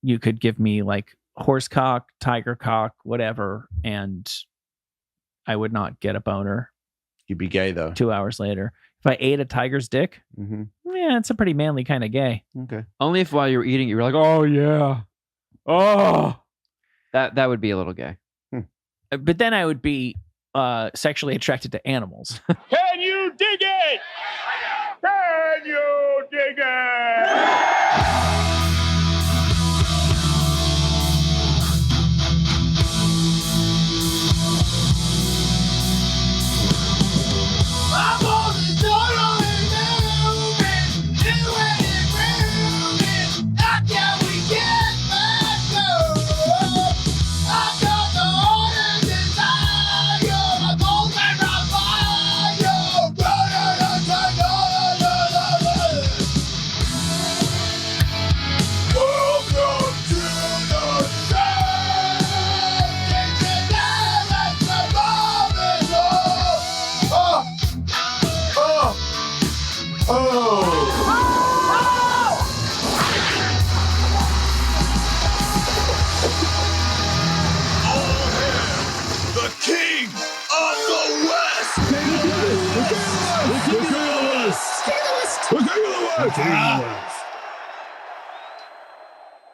you could give me like horse cock, tiger cock, whatever, and I would not get a boner. You'd be gay though. 2 hours later. If I ate a tiger's dick, yeah, it's a pretty manly kind of gay. Okay. Only if while you were eating, you were like, oh, yeah. Oh. That would be a little gay. But then I would be sexually attracted to animals. Can you dig it? Can you dig it?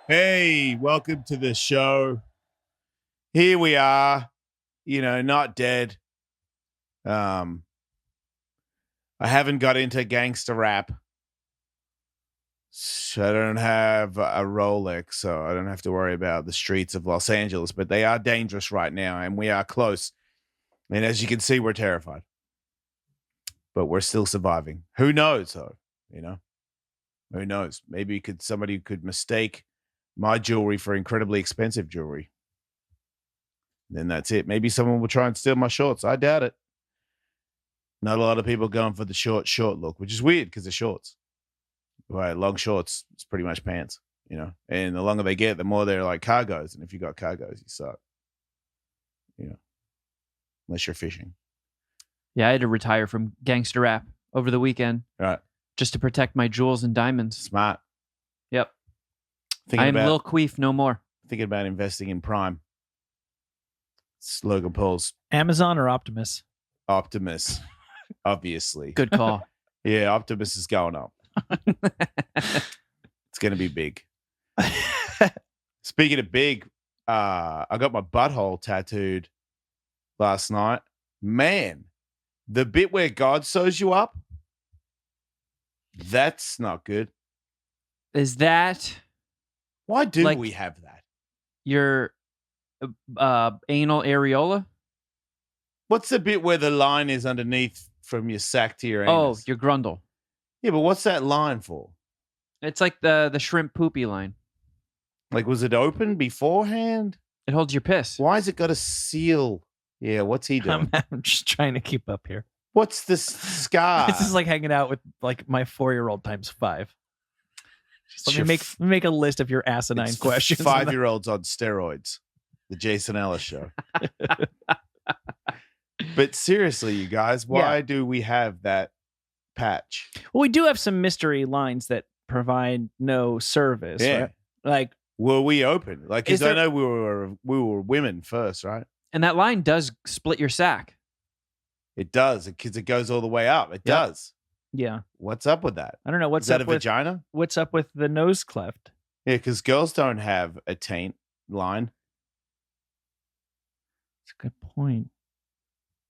Hey, welcome to the show. Here we are, not dead. I haven't got into gangster rap. So I don't have a Rolex, so I don't have to worry about the streets of Los Angeles, but they are dangerous right now, and we are close. And as you can see, we're terrified. But we're still surviving. Who knows, though? Who knows? Maybe somebody could mistake my jewelry for incredibly expensive jewelry. Then that's it. Maybe someone will try and steal my shorts. I doubt it. Not a lot of people going for the short look, which is weird because they're shorts. Right, long shorts, it's pretty much pants, And the longer they get, the more they're like cargos. And if you got cargos, you suck. Unless you're fishing. Yeah, I had to retire from gangster rap over the weekend. Right. Just to protect my jewels and diamonds. Smart. Yep. I am Lil Queef no more. Thinking about investing in Prime. It's Logan Paul's. Amazon or Optimus? Optimus, obviously. Good call. Yeah, Optimus is going up. It's going to be big. Speaking of big, I got my butthole tattooed last night. Man, the bit where God sews you up, that's not good. Is that... Why do we have that? Your anal areola? What's the bit where the line is underneath from your sack to your anus? Oh, your grundle. Yeah, but what's that line for? It's like the shrimp poopy line. Like, was it open beforehand? It holds your piss. Why has it got a seal? Yeah, what's he doing? I'm just trying to keep up here. What's the scar? This is like hanging out with like my 4-year-old times 5. Let me make a list of your asinine questions. 5-year-olds on steroids. The Jason Ellis show. But seriously, you guys, why do we have that patch? Well, we do have some mystery lines that provide no service. Yeah. Right? Like, were we open? Like, because I know we were women first, right? And that line does split your sack. It does, because it goes all the way up. It does. Yeah. What's up with that? I don't know. Is that a vagina? What's up with the nose cleft? Yeah, because girls don't have a taint line. That's a good point.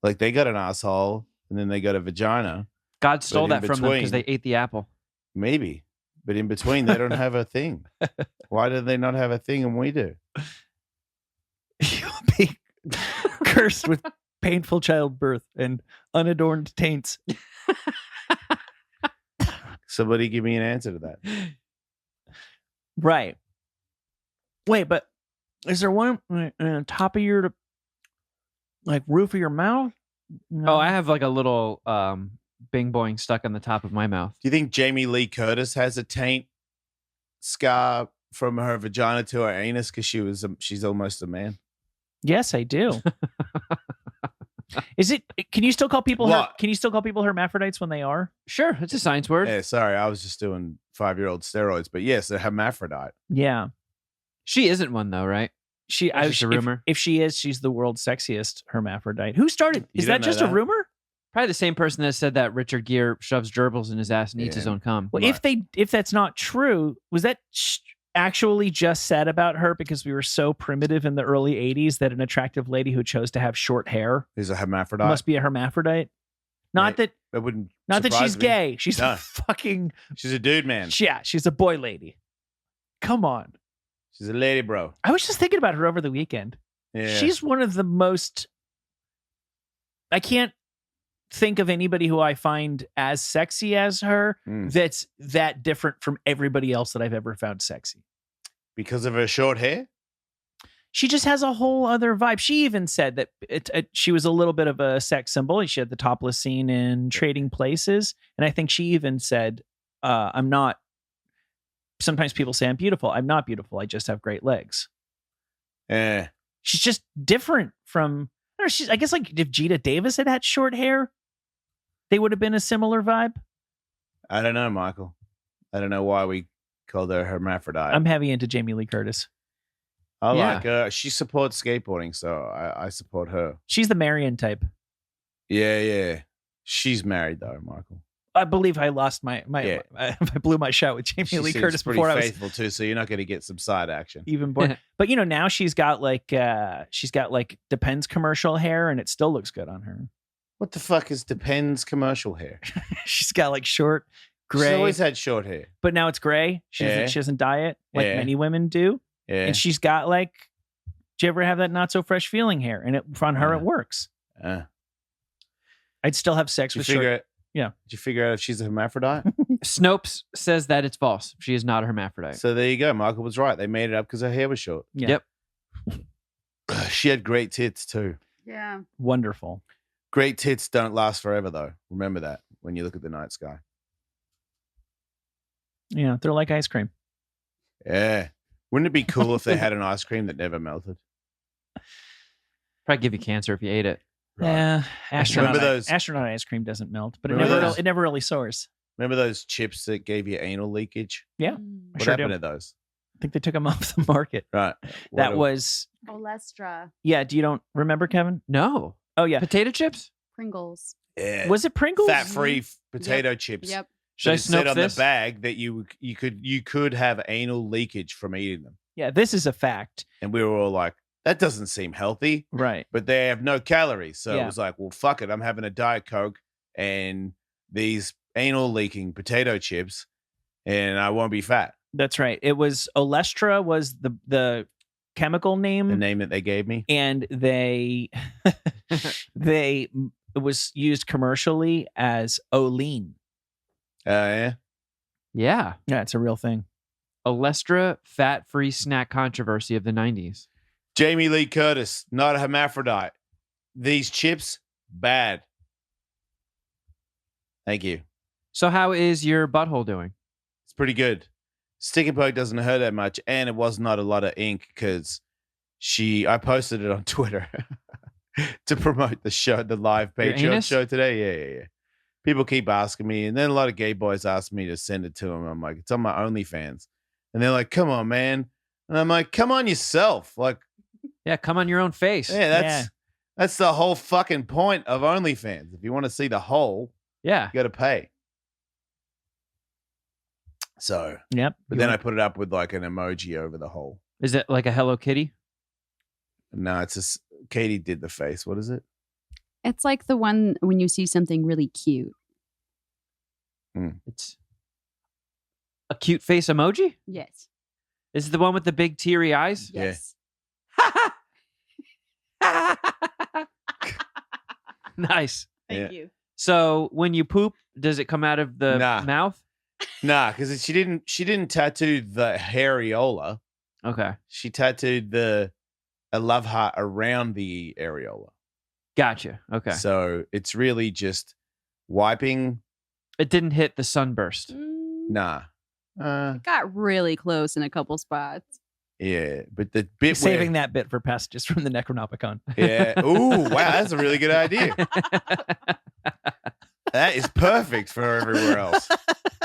Like, they got an asshole, and then they got a vagina. God stole that from them because they ate the apple. Maybe. But in between, they don't have a thing. Why do they not have a thing and we do? You'll be cursed with painful childbirth and unadorned taints. Somebody give me an answer to that. Right. Wait, but is there one on top of your roof of your mouth? No. Oh, I have like a little bing boing stuck on the top of my mouth. Do you think Jamie Lee Curtis has a taint scar from her vagina to her anus because she's almost a man? Yes, I do. Is it? Can you still call people? Can you still call people hermaphrodites when they are? Sure, it's a science word. Yeah, sorry, I was just doing 5-year-old steroids, but yes, they're hermaphrodite. Yeah. She isn't one though, right? That's just a rumor. If she is, she's the world's sexiest hermaphrodite. Who started? You Is don't that know just a that? rumor? Probably the same person that said that Richard Gere shoves gerbils in his ass and eats his own cum. Well, if that's not true, was that actually just said about her because we were so primitive in the early 80s that an attractive lady who chose to have short hair Is a hermaphrodite. must be a hermaphrodite? Not that That wouldn't. not that surprise she's me. gay. She's No. a fucking She's a dude, man. yeah, she's a boy lady. Come on. She's a lady, bro. I was just thinking about her over the weekend. Yeah. She's one of the most I can't think of anybody who I find as sexy as her that's that different from everybody else that I've ever found sexy. Because of her short hair. She just has a whole other vibe. She even said that she was a little bit of a sex symbol. She had the topless scene in Trading Places. And I think she even said, I'm not, sometimes people say I'm beautiful. I'm not beautiful. I just have great legs. Yeah. She's just different from, I guess like if Gita Davis had had short hair, they would have been a similar vibe. I don't know, Michael. I don't know why we called her hermaphrodite. I'm heavy into Jamie Lee Curtis. I Yeah. like her. She supports skateboarding, so I support her. She's the Marion type. Yeah. She's married though, Michael. I believe I lost my Yeah. I blew my shot with Jamie She Lee seems Curtis pretty before I was faithful too, so you're not going to get some side action. even born. But you know, now she's got like Depends commercial hair, and it still looks good on her. What the fuck is Depends commercial hair? She's got like short She's gray, always had short hair. but now it's gray. She doesn't dye it like Yeah. many women do, Yeah. and she's got like. Do you ever have that not so fresh feeling hair? And on her it works. I'd still have sex Did you with figure short. out? Yeah. Did you figure out if she's a hermaphrodite? Snopes says that it's false. She is not a hermaphrodite. So there you go. Michael was right. They made it up because her hair was short. Yeah. Yep. She had great tits too. Yeah. Wonderful. Great tits don't last forever though. Remember that when you look at the night sky. Yeah, they're like ice cream. Yeah. Wouldn't it be cool if they had an ice cream that never melted? Probably give you cancer if you ate it. Yeah, astronaut, Remember those- astronaut ice cream doesn't melt, but Remember those- it never really soars. Remember those chips that gave you anal leakage? Yeah. Mm. What Sure happened do. to those? I think they took them off the market. Right. That was Olestra, yeah. Do you don't remember, Kevin? No. Oh yeah. Potato chips? Pringles. yeah. Was it Pringles? fat-free potato chips. Yep. Should I It said Snopes on this? the bag that you could have anal leakage from eating them, Yeah, this is a fact. and we were all like, "That doesn't seem healthy." Right. But they have no calories, so Yeah. it was like, "Well, fuck it, I'm having a Diet Coke and these anal leaking potato chips, and I won't be fat." That's right. It was Olestra was the chemical name, The name that they gave me. and they it was used commercially as Olean. Yeah. Yeah. Yeah, it's a real thing. Olestra fat-free snack controversy of the 90s. Jamie Lee Curtis, not a hermaphrodite. These chips, bad. Thank you. So how is your butthole doing? It's pretty good. Stick and poke doesn't hurt that much, and it was not a lot of ink because I posted it on Twitter to promote the show, the live Your Patreon anus? show today. Yeah. People keep asking me, and then a lot of gay boys ask me to send it to them. I'm like, it's on my OnlyFans, and they're like, "Come on, man," and I'm like, "Come on yourself." Like, Yeah, come on your own face. yeah, that's the whole fucking point of OnlyFans. If you want to see the whole, Yeah. you got to pay. So, Yep. but then I put it up with like an emoji over the hole. Is it like a Hello Kitty? No, it's just Katie did the face. What is it? It's like the one when you see something really cute. It's a cute face emoji? Yes. Is it the one with the big teary eyes? Yeah. Yes. Nice. Thank Yeah. you. So when you poop, does it come out of the Nah. mouth? Nah, because she didn't tattoo the areola. Okay. She tattooed a love heart around the areola. Gotcha. Okay. So it's really just wiping. It didn't hit the sunburst. Nah. It got really close in a couple spots. Yeah, but the bit saving that bit for passages from the Necronomicon. Yeah. Ooh, wow, that's a really good idea. That is perfect for everywhere else.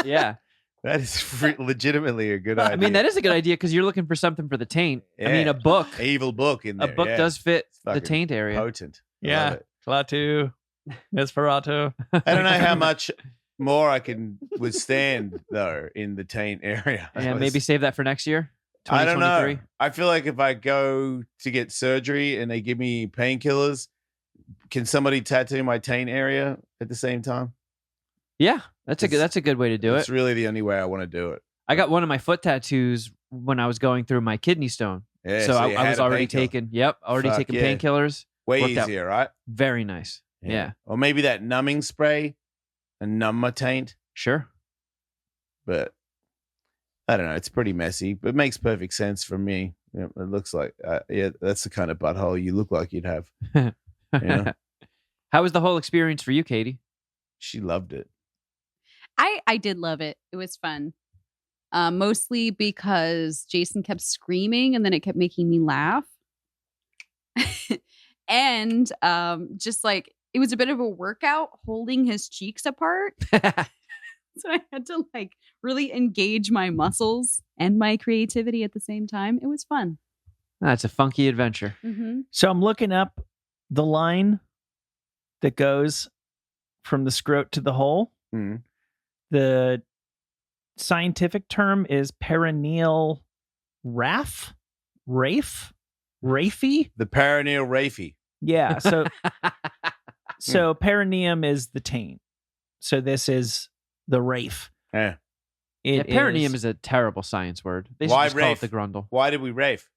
Yeah. That is legitimately a good idea. I mean, that is a good idea because you're looking for something for the taint. I mean, Yeah. a book. Evil book in A there. book yeah. does fit It's the fucking taint area. Potent. I Yeah. love it. Klaatu, Nosferatu. I don't know how much more I can withstand though in the taint area. Yeah, maybe save that for next year. I don't know. 2023. I feel like if I go to get surgery and they give me painkillers, can somebody tattoo my taint area at the same time? Yeah, that's a good way to do It's it. really the only way I want to do it. I got one of my foot tattoos when I was going through my kidney stone. Yeah, so you I had was a already painkiller. taking. Yep, already Fuck taking yeah. painkillers. Way worked out. easier, right? Very nice. Yeah, Or maybe that numbing spray and numb my taint. sure. But I don't know. It's pretty messy, but it makes perfect sense for me. Yeah, it looks like, yeah, that's the kind of butthole you look like you'd have. Yeah. How was the whole experience for you, Katie? She loved it. I did love it. It was fun. Mostly because Jason kept screaming and then it kept making me laugh. And just like it was a bit of a workout holding his cheeks apart. So I had to like really engage my muscles and my creativity at the same time. It was fun. That's a funky adventure. Mm-hmm. So I'm looking up the line that goes from the scrot to the hole. Mhm. The scientific term is perineal rafe. Rafey? The perineal raphy. Yeah. So perineum is the taint. So this is the rafe. Yeah. Perineum is a terrible science word. They should Why just call it Rafe? the grundle. Why did we rafe?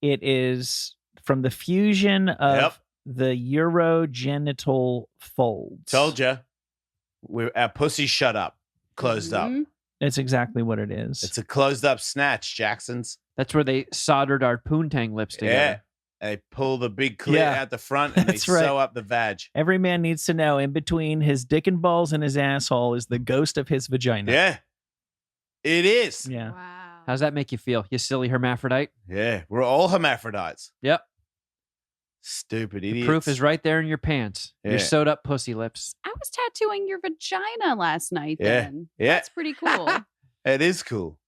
It is from the fusion of the urogenital folds. Told you. Our pussy shut up. Closed up. Mhm. That's exactly what it is. It's a closed up snatch, Jacksons. That's where they soldered our poontang lips together. Yeah. They pull the big clit Yeah. out the front and they That's right. sew up the vag. Every man needs to know in between his dick and balls and his asshole is the ghost of his vagina. Yeah. It is. Yeah. Wow. How's that make you feel, you silly hermaphrodite? Yeah. We're all hermaphrodites. Yep. Stupid The idiots. proof is right there in your pants. Yeah. Your sewed up pussy lips. I was tattooing your vagina last night Yeah. then. Yeah. That's pretty cool. It is cool.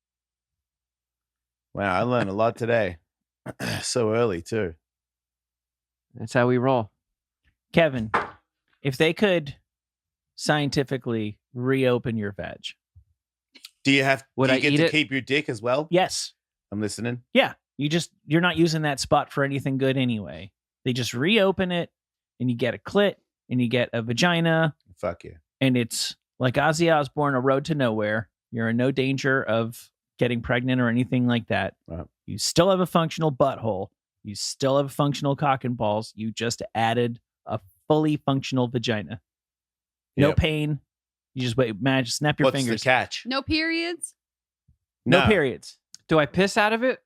Wow. I learned a lot today. So early, too. That's how we roll. Kevin, if they could scientifically reopen your vag. Do you have Would do you I get eat to it? keep your dick as well? Yes. I'm listening. Yeah. You're not using that spot for anything good anyway. They just reopen it and you get a clit and you get a vagina Fuck you. and it's like Ozzy Osbourne, A Road to Nowhere. You're in no danger of getting pregnant or anything like that. Right. You still have a functional butthole. You still have a functional cock and balls. You just added a fully functional vagina. No Yep. pain. You just snap your What's fingers. the catch? No periods? No periods. Do I piss out of it?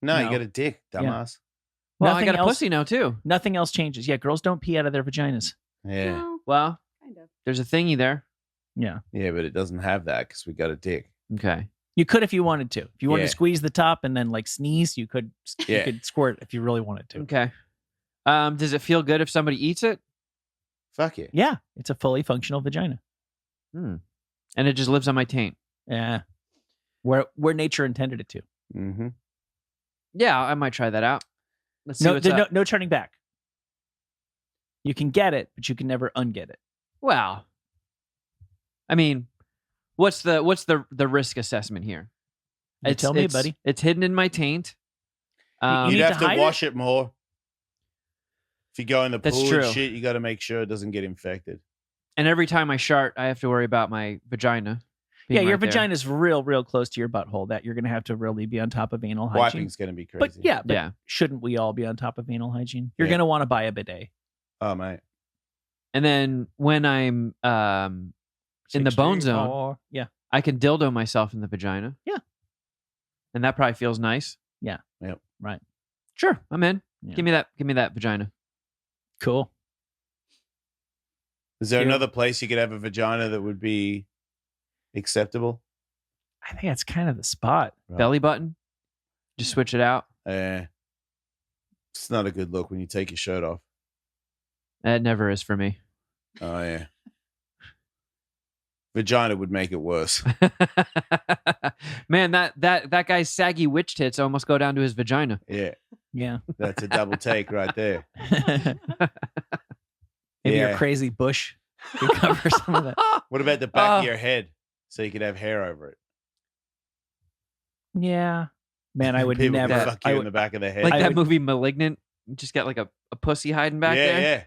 No, you No. got a dick, dumbass. Well, Nothing I got a else- pussy now too. Nothing else changes. Yeah, girls don't pee out of their vaginas. Yeah. No, Well, kind of. there's a thingy there. Yeah. Yeah, but it doesn't have that because we got a dick. Okay. You could if you wanted to. If you wanted Yeah. to squeeze the top and then like sneeze, you could Yeah. you could squirt if you really wanted to. Okay. Does it feel good if somebody eats it? Fuck you. Yeah, it's a fully functional vagina. And it just lives on my taint. Yeah. Where nature intended it to. Mm-hmm. Yeah, I might try that out. Let's see No, what's there's up. no turning back. You can get it, but you can never unget it. Well, I mean, what's the risk assessment here? You tell me, buddy. It's hidden in my taint. You You'd need have to to hide wash it more. If you go in the That's pool true. and shit, you got to make sure it doesn't get infected. And every time I shart, I have to worry about my vagina. Yeah, being your right there. vagina's real close to your butthole. That you're going to have to really be on top of anal hygiene. Wiping's going to be crazy. But yeah, Yeah. shouldn't we all be on top of anal hygiene? You're Yeah. going to want to buy a bidet. Oh, mate. And then when I'm in the 6, bone 3, zone, 4. Yeah. I can dildo myself in the vagina. Yeah. And that probably feels nice. Yeah. Yep. Right. Sure, I'm in. Yeah. Give me that vagina. Cool. Is there Yeah. another place you could have a vagina that would be acceptable? I think that's kind of the spot. Right. Belly button. Just switch it out. It's not a good look when you take your shirt off. That never is for me. Oh, yeah. Vagina would make it worse. Man, that guy's saggy witch tits almost go down to his vagina. Yeah, Yeah. that's a double take right there. Maybe Yeah. your crazy bush could cover some of that. What about the back of your head so you could have hair over it? Yeah. Man, I would People never. fuck you I in would- the back of the head. Like I that would- movie Malignant. You just got like a pussy hiding back there. Yeah.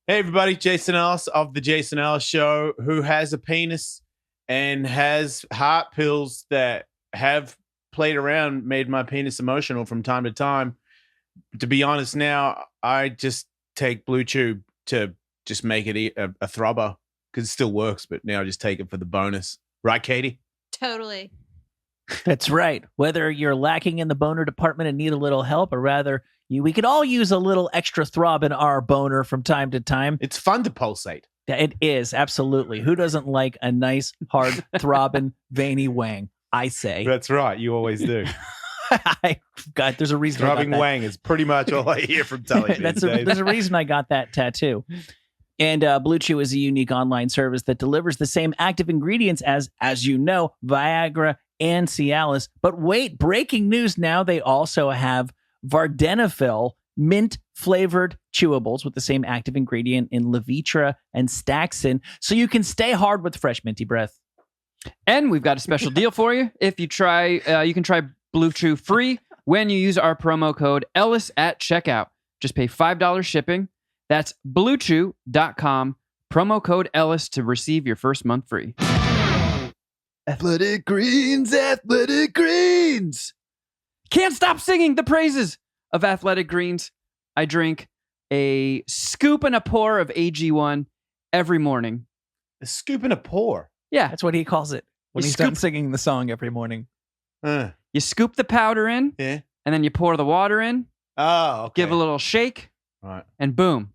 Hey, everybody. Jason Ellis of The Jason Ellis Show, who has a penis and has heart pills that have played around, made my penis emotional from time to time. To be honest, now I just take Blue Chew to just make it a throbber because it still works, but now I just take it for the bonus. Right, Katie? Totally. That's right. Whether you're lacking in the boner department and need a little help, or rather, we could all use a little extra throb in our boner from time to time. It's fun to pulsate. Yeah, it is, absolutely. Who doesn't like a nice, hard, throbbing, veiny wang? I say. That's right. You always do. God, there's a reason. I got Throbbing that. wang is pretty much all I hear from Tully these days. There's a reason I got that tattoo. And Blue Chew is a unique online service that delivers the same active ingredients as you know, Viagra and Cialis. But wait, breaking news now, they also have Vardenafil mint-flavored chewables with the same active ingredient in Levitra and Staxin, so you can stay hard with fresh minty breath. And we've got a special deal for you. If you try, you can try Blue Chew free when you use our promo code Ellis at checkout. Just pay $5 shipping. That's bluechew.com. Promo code Ellis to receive your first month free. Athletic Greens, Athletic Greens. Can't stop singing the praises of Athletic Greens. I drink a scoop and a pour of AG1 every morning. A scoop and a pour. Yeah, That's what he calls it when You he's done scoop- singing the song every morning. you scoop the powder in, Yeah. and then you pour the water in, Oh, okay. give a little shake, Right. and boom,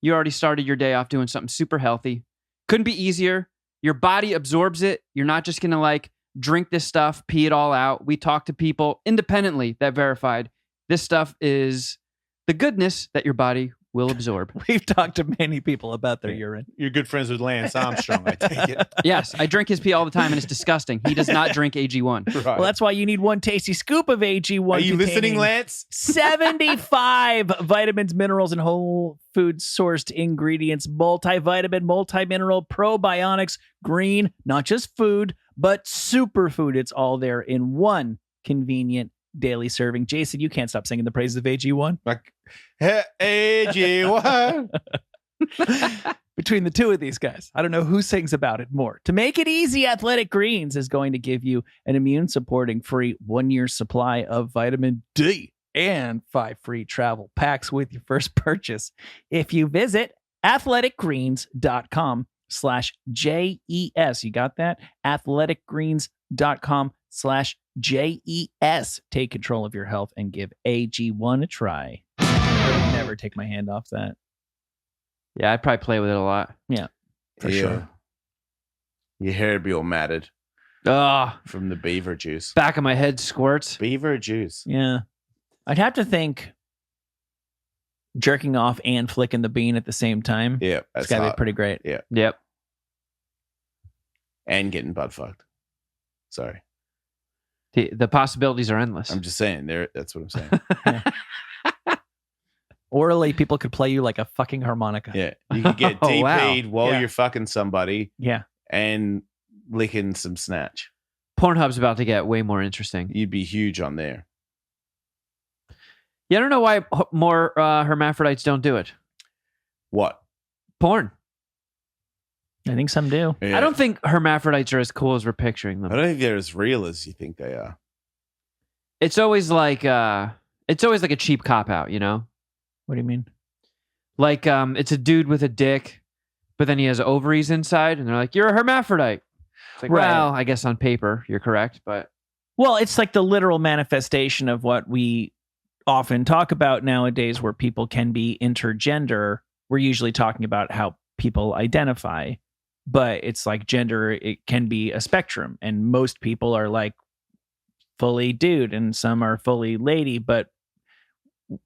you already started your day off doing something super healthy. Couldn't be easier. Your body absorbs it. You're not just going to like drink this stuff, pee it all out. We talked to people independently that verified this stuff is the goodness that your body will absorb. We've talked to many people about their urine. You're good friends with Lance Armstrong, I take it. Yes, I drink his pee all the time and it's disgusting. He does not drink AG1. Right. Well, that's why you need one tasty scoop of AG1. Are you listening, containing Lance? 75 vitamins, minerals, and whole food sourced ingredients, multivitamin, multimineral, probiotics, green, not just food, but superfood. It's all there in one convenient daily serving. Jason, you can't stop singing the praises of AG1. Like, hey, AG1. Between the two of these guys, I don't know who sings about it more. To make it easy, Athletic Greens is going to give you an immune supporting free 1-year supply of vitamin D and 5 free travel packs with your first purchase. If you visit athleticgreens.com/JES. You got that? athleticgreens.com/JES. Take control of your health and give AG1 a try. I would never take my hand off that. Yeah, I probably play with it a lot. For sure. Your hair would be all matted Ah, from the beaver juice. back of my head squirts. Beaver juice. Yeah. I'd have to think jerking off and flicking the bean at the same time. Yeah, It's that's got to be hot. pretty great. Yep. And getting butt fucked. Sorry. The possibilities are endless. I'm just saying. That's what I'm saying. Orally, people could play you like a fucking harmonica. Yeah. You could get Oh, wow. DP'd while Yeah. you're fucking somebody Yeah. and licking some snatch. Pornhub's about to get way more interesting. You'd be huge on there. Yeah, I don't know why more hermaphrodites don't do it. What? Porn. I think some do. Yeah. I don't think hermaphrodites are as cool as we're picturing them. I don't think they're as real as you think they are. It's always like a cheap cop out, you know? What do you mean? Like it's a dude with a dick, but then he has ovaries inside, and they're like, "You're a hermaphrodite." It's like, Right. well, I guess on paper you're correct, but Well, it's like the literal manifestation of what we often talk about nowadays, where people can be intergender. We're usually talking about how people identify, but it's like gender, it can be a spectrum, and most people are like fully dude and some are fully lady, but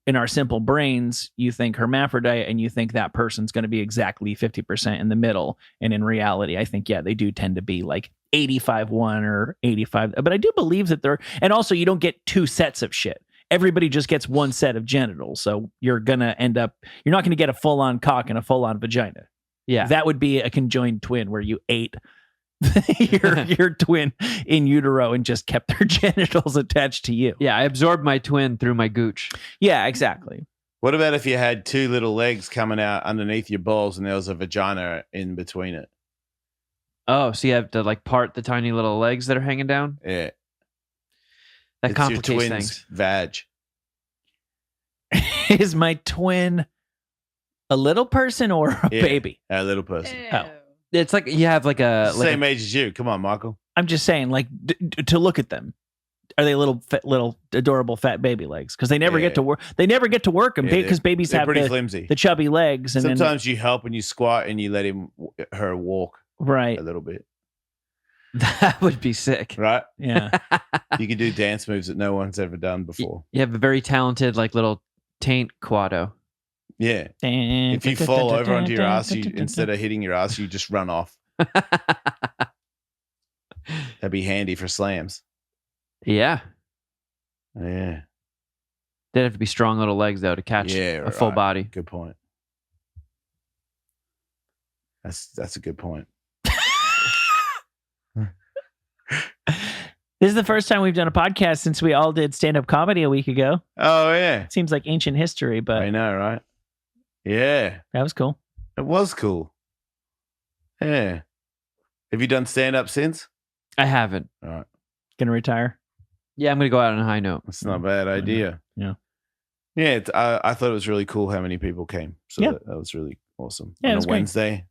in our simple brains, you think hermaphrodite and you think that person's going to be exactly 50% in the middle. And in reality, I think, yeah, they do tend to be like 85-1 or 85. But I do believe that and also you don't get two sets of shit. Everybody just gets one set of genitals. So you're not going to get a full on cock and a full on vagina. Yeah. That would be a conjoined twin where you ate your twin in utero and just kept their genitals attached to you. Yeah, I absorbed my twin through my gooch. Yeah, exactly. What about if you had two little legs coming out underneath your balls and there was a vagina in between it? Oh, so you have to like part the tiny little legs that are hanging down? Yeah. That It's complicates your twin's things. vag. Is my twin a little person or a Yeah. baby? A little person. Oh. It's like you have like a Same age as you. Come on, Michael. I'm just saying, like, to look at them. Are they little adorable fat baby legs? Because they never get to work. They never get to work them Yeah, because babies they're have pretty flimsy. the chubby legs. And Sometimes you help and you squat and you let her walk right. a little bit. That would be sick. Right? Yeah. You can do dance moves that no one's ever done before. You have a very talented like little taint quado. Yeah. If you fall over onto your ass, instead of hitting your ass, you just run off. That'd be handy for slams. Yeah. Yeah. They'd have to be strong little legs though to catch a full right. body. Good point. That's a good point. This is the first time we've done a podcast since we all did stand-up comedy a week ago. Oh, yeah. Seems like ancient history, but I know, right? Yeah. that was cool. It was cool. Yeah. Have you done stand-up since? I haven't. All right. Gonna retire. Yeah, I'm gonna go out on a high note. That's not a bad idea. Yeah. Yeah, I thought it was really cool how many people came. So Yeah. that was really awesome. Yeah, it on was a great. Wednesday.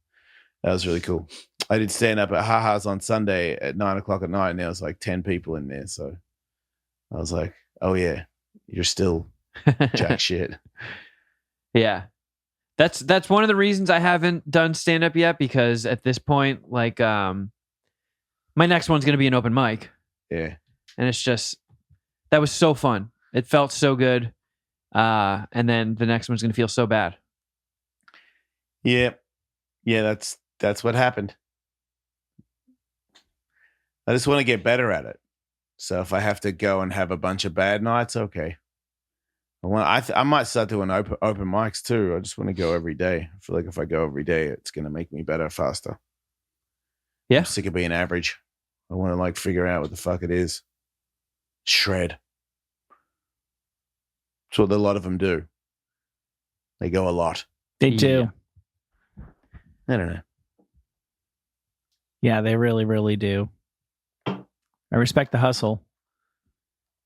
That was really cool. I did stand up at Haha's on Sunday at 9:00 at night, and there was like 10 people in there. So I was like, oh, yeah, you're still jack shit. Yeah. That's one of the reasons I haven't done stand up yet, because at this point, like my next one's gonna be an open mic. Yeah. And it's just that was so fun. It felt so good. And then the next one's gonna feel so bad. Yeah. Yeah, that's what happened. I just want to get better at it. So if I have to go and have a bunch of bad nights, okay. I might start doing open mics too. I just want to go every day. I feel like if I go every day, it's going to make me better faster. Yeah. I'm sick of being average. I want to like figure out what the fuck it is. Shred. That's what a lot of them do. They go a lot. They do. I don't know. Yeah, they really, really do. I respect the hustle.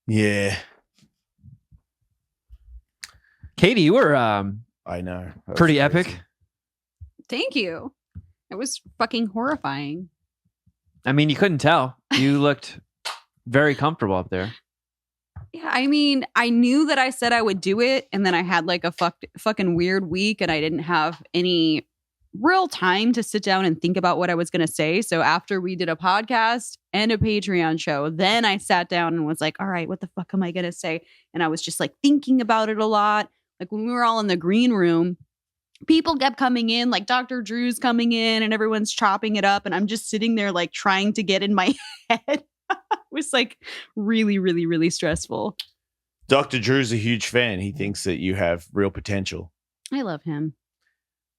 Yeah, Katie, you were I know. That was pretty crazy. epic. Thank you. It was fucking horrifying. I mean, you couldn't tell. You looked very comfortable up there. Yeah, I mean, I knew that I said I would do it, and then I had like a fucking weird week, and I didn't have any real time to sit down and think about what I was going to say. So after we did a podcast and a Patreon show, then I sat down and was like, all right, what the fuck am I going to say? And I was just like thinking about it a lot. Like when we were all in the green room, people kept coming in, like Dr. Drew's coming in and everyone's chopping it up. And I'm just sitting there like trying to get in my head. It was like really, really, really stressful. Dr. Drew's a huge fan. He thinks that you have real potential. I love him.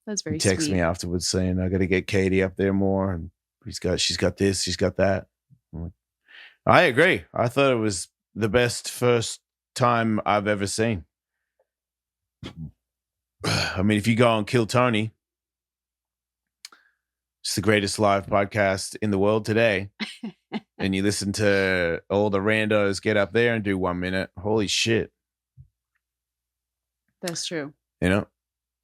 That's very He texts sweet. me afterwards saying, I got to get Katie up there more. And she's got this, she's got that. I'm like, I agree. I thought it was the best first time I've ever seen. I mean, if you go on Kill Tony, it's the greatest live podcast in the world today. And you listen to all the randos get up there and do 1 minute. Holy shit. That's true. You know?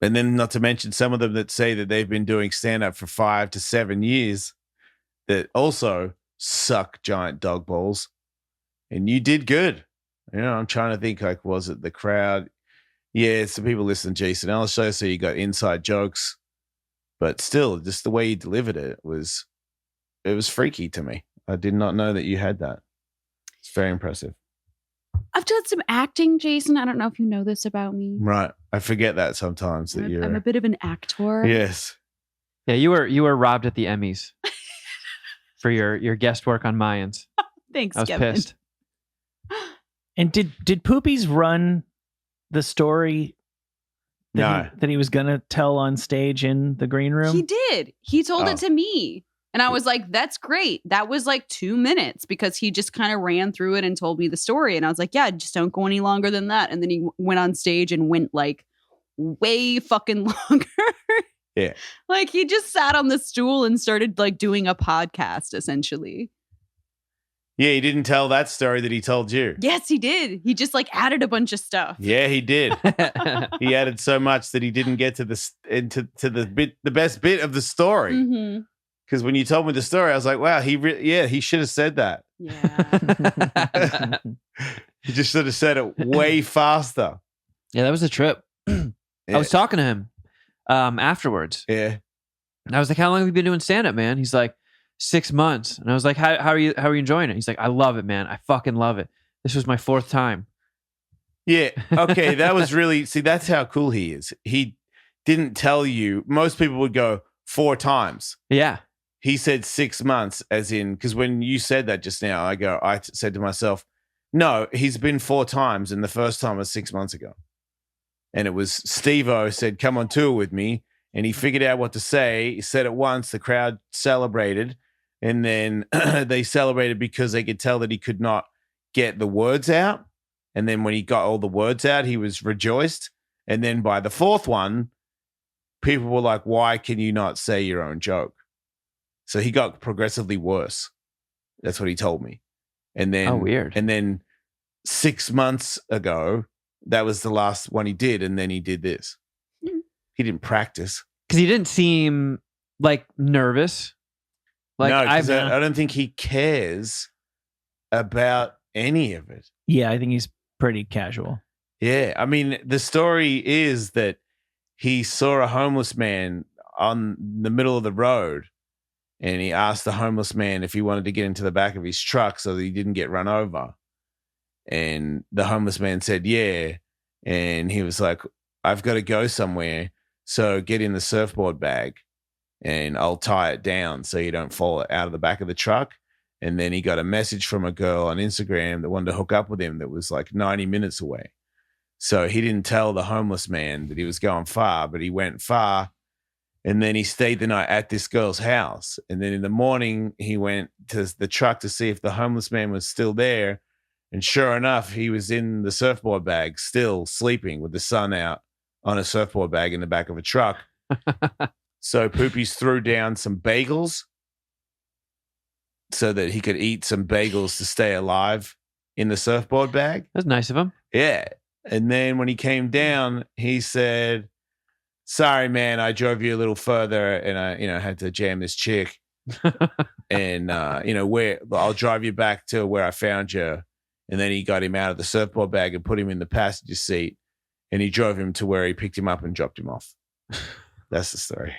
And then not to mention some of them that say that they've been doing stand-up for 5 to 7 years that also suck giant dog balls. And you did good. You know, I'm trying to think, like, was it the crowd? Yeah, it's the people listening to Jason Ellis show, so you got inside jokes. But still, just the way you delivered it was freaky to me. I did not know that you had that. It's very impressive. I've done some acting, Jason. I don't know if you know this about me. Right. I forget that sometimes that I'm a bit of an actor. Yes. Yeah, you were robbed at the Emmys for your guest work on Mayans. Thanks, I was Kevin. pissed. And did Poopies run the story that he was going to tell on stage in the green room? He did. He told it to me. And I was like, that's great. That was like 2 minutes because he just kind of ran through it and told me the story. And I was like, yeah, just don't go any longer than that. And then he went on stage and went like way fucking longer. Yeah. Like he just sat on the stool and started like doing a podcast essentially. Yeah, he didn't tell that story that he told you. Yes, he did. He just like added a bunch of stuff. Yeah, he did. He added so much that he didn't get to the best bit of the story. Mm-hmm. Because when you told me the story, I was like, wow, he should have said that. Yeah. He just should have said it way faster. Yeah, that was a trip. Yeah. I was talking to him afterwards. Yeah. And I was like, how long have you been doing stand-up, man? He's like, 6 months. And I was like, how are you enjoying it? He's like, I love it, man. I fucking love it. This was my 4th time. Yeah. Okay. That was really, see, that's how cool he is. He didn't tell you. Most people would go 4 times. Yeah. He said 6 months, as in, because when you said that just now, I said to myself, no, he's been 4 times. And the first time was 6 months ago. And it was Steve-O said, come on tour with me. And he figured out what to say. He said it once. The crowd celebrated. And then they celebrated because they could tell that he could not get the words out. And then when he got all the words out, he was rejoiced. And then by the 4th one, people were like, why can you not say your own joke? So he got progressively worse. That's what he told me. And then, weird. And then 6 months ago, that was the last one he did. And then he did this. He didn't practice. Because he didn't seem like nervous. Like, no, because I don't think he cares about any of it. Yeah, I think he's pretty casual. Yeah. I mean, the story is that he saw a homeless man on the middle of the road and he asked the homeless man if he wanted to get into the back of his truck so that he didn't get run over. And the homeless man said, yeah. And he was like, I've got to go somewhere. So get in the surfboard bag and I'll tie it down so you don't fall out of the back of the truck. And then he got a message from a girl on Instagram that wanted to hook up with him that was like 90 minutes away. So he didn't tell the homeless man that he was going far, but he went far. And then he stayed the night at this girl's house. And then in the morning, he went to the truck to see if the homeless man was still there. And sure enough, he was in the surfboard bag, still sleeping with the sun out on a surfboard bag in the back of a truck. So Poopies threw down some bagels so that he could eat some bagels to stay alive in the surfboard bag. That's nice of him. Yeah. And then when he came down, he said, sorry, man, I drove you a little further and I, had to jam this chick. And, I'll drive you back to where I found you. And then he got him out of the surfboard bag and put him in the passenger seat. And he drove him to where he picked him up and dropped him off. That's the story.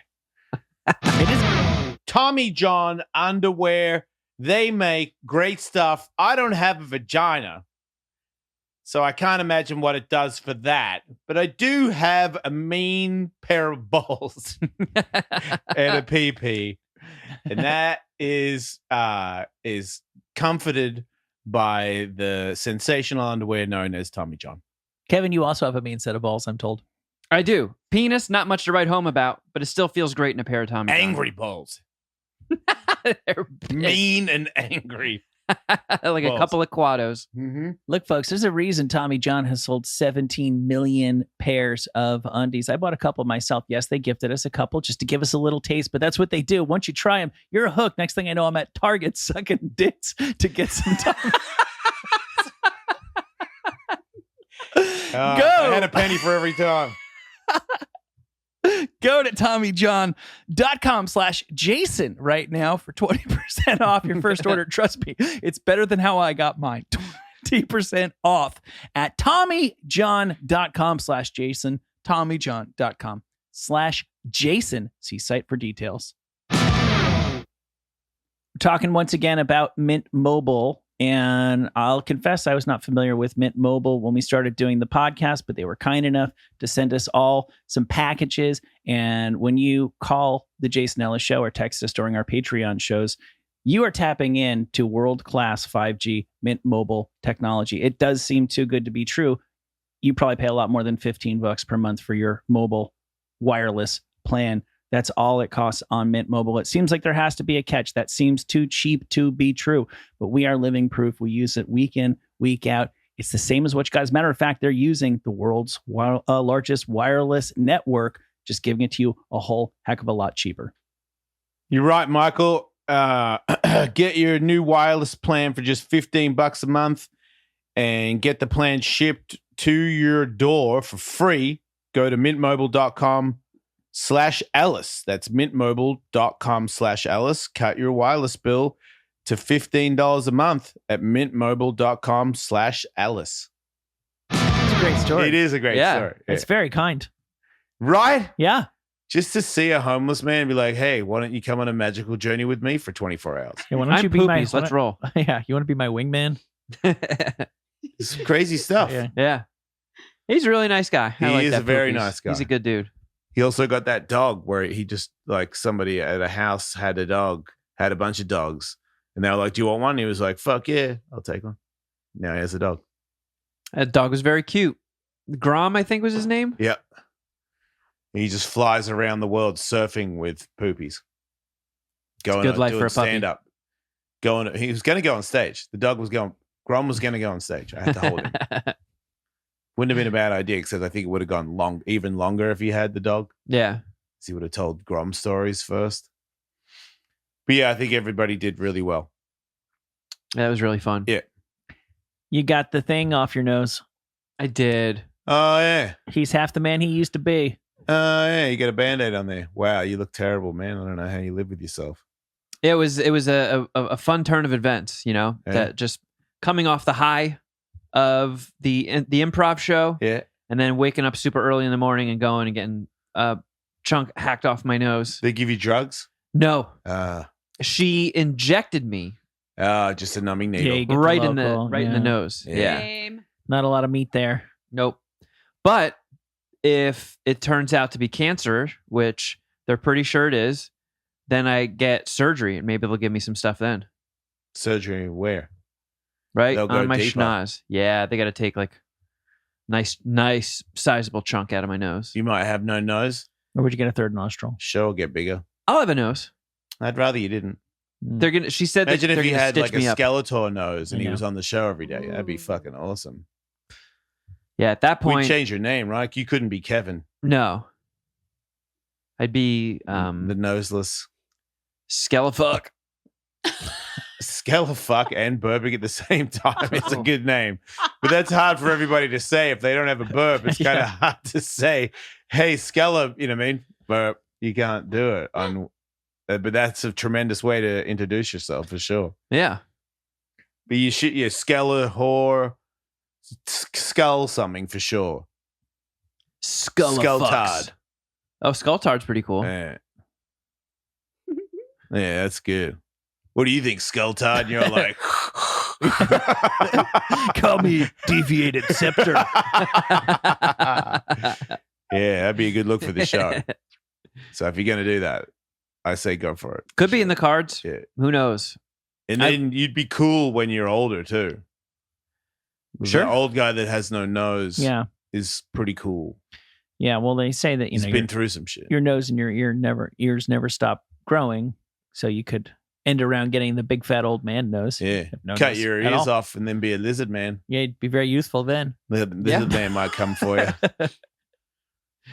It is Tommy John underwear. They make great stuff. I don't have a vagina, so I can't imagine what it does for that. But I do have a mean pair of balls and a pee-pee. And that is comforted by the sensational underwear known as Tommy John. Kevin, you also have a mean set of balls, I'm told. I do. Penis, not much to write home about, but it still feels great in a pair of Tommy John. Angry balls. They're Mean and angry. like balls. A couple of quados. Mm-hmm. Look, folks, there's a reason Tommy John has sold 17 million pairs of undies. I bought a couple myself. Yes, they gifted us a couple just to give us a little taste, but that's what they do. Once you try them, you're hooked. Next thing I know, I'm at Target sucking dicks to get some Tommy. I had a penny for every time. Go to TommyJohn.com/Jason right now for 20% off your first order. Trust me, it's better than how I got mine. 20% off at TommyJohn.com/Jason. TommyJohn.com/Jason. See site for details. We're talking once again about Mint Mobile And I'll confess, I was not familiar with Mint Mobile when we started doing the podcast, but they were kind enough to send us all some packages. And when you call the Jason Ellis Show or text us during our Patreon shows, you are tapping into world-class 5G Mint Mobile technology. It does seem too good to be true. You probably pay a lot more than $15 per month for your mobile wireless plan. That's all it costs on Mint Mobile. It seems like there has to be a catch. That seems too cheap to be true, but we are living proof. We use it week in, week out. It's the same as what you guys. Matter of fact, they're using the world's largest wireless network, just giving it to you a whole heck of a lot cheaper. You're right, Michael. Get your new wireless plan for just $15 a month and get the plan shipped to your door for free. Go to mintmobile.com/Ellis. That's mintmobile.com/Ellis. Cut your wireless bill to $15 a month at mintmobile.com/Ellis. It's a great story. It is a great story. It's very kind. Right? Yeah. Just to see a homeless man be like, hey, why don't you come on a magical journey with me for 24 hours? Yeah, why don't I'm you be my poopies. Let's roll. Yeah, you want to be my wingman? It's crazy stuff. Yeah. He's a really nice guy. He I like is that a very Poopies. nice guy. He's a good dude. He also got that dog where he just, like, somebody at a house had a bunch of dogs. And they were like, do you want one? He was like, fuck yeah, I'll take one. Now he has a dog. That dog was very cute. Grom, I think was his name. Yep. He just flies around the world surfing with poopies. Going good life doing for a puppy. stand up. He was going to go on stage. Grom was going to go on stage. I had to hold him. Wouldn't have been a bad idea because I think it would have gone even longer if he had the dog. Yeah. He would have told Grom stories first. But yeah, I think everybody did really well. That was really fun. Yeah. You got the thing off your nose. I did. Oh, yeah. He's half the man he used to be. Oh, yeah. You got a Band-Aid on there. Wow, you look terrible, man. I don't know how you live with yourself. It was a fun turn of events, you know, that just coming off the high of the improv show. Yeah. And then waking up super early in the morning and going and getting a chunk hacked off my nose. They give you drugs? No. She injected me. Just a numbing needle. Yeah, Right in the nose. Yeah. Same. Not a lot of meat there. Nope. But if it turns out to be cancer, which they're pretty sure it is, then I get surgery and maybe they'll give me some stuff then. Surgery where? Right? They'll go On my deeper. schnoz. Yeah, they got to take like nice sizable chunk out of my nose. You might have no nose. Or would you get a third nostril? Sure, get bigger. I'll have a nose. I'd rather you didn't. They're gonna. She said Imagine that if they're you gonna had stitch like a me up. Skeletor nose and he Yeah. was on the show every day. That'd be fucking awesome. Yeah, at that We'd point, change your name, right? You couldn't be Kevin. no. I'd be The noseless. Skelefuck. Skelefuck and burping at the same time. It's a good name. But that's hard for everybody to say. If they don't have a burp, it's kind of hard to say, hey, Skele, you know what I mean? Burp. You can't do it. But that's a tremendous way to introduce yourself for sure. Yeah. But you should, Skele, whore, skull something for sure. Skulltard. Oh, Skulltard's pretty cool. Yeah. Yeah, that's good. What do you think, Skulltard? And you're like, Call me deviated scepter. yeah, that'd be a good look for the show. So if you're going to do that, I say go for it. Could be in the cards. Yeah. Who knows? And then you'd be cool when you're older too. Sure. The old guy that has no nose Yeah. is pretty cool. Yeah. Well, they say that, He's been through some shit. your nose and your ears never stop growing. So you could end around getting the big fat old man nose. Yeah. Have no Cut nose your at ears all. off and then be a lizard man. Yeah, it'd be very useful then. The lizard man might come for you. But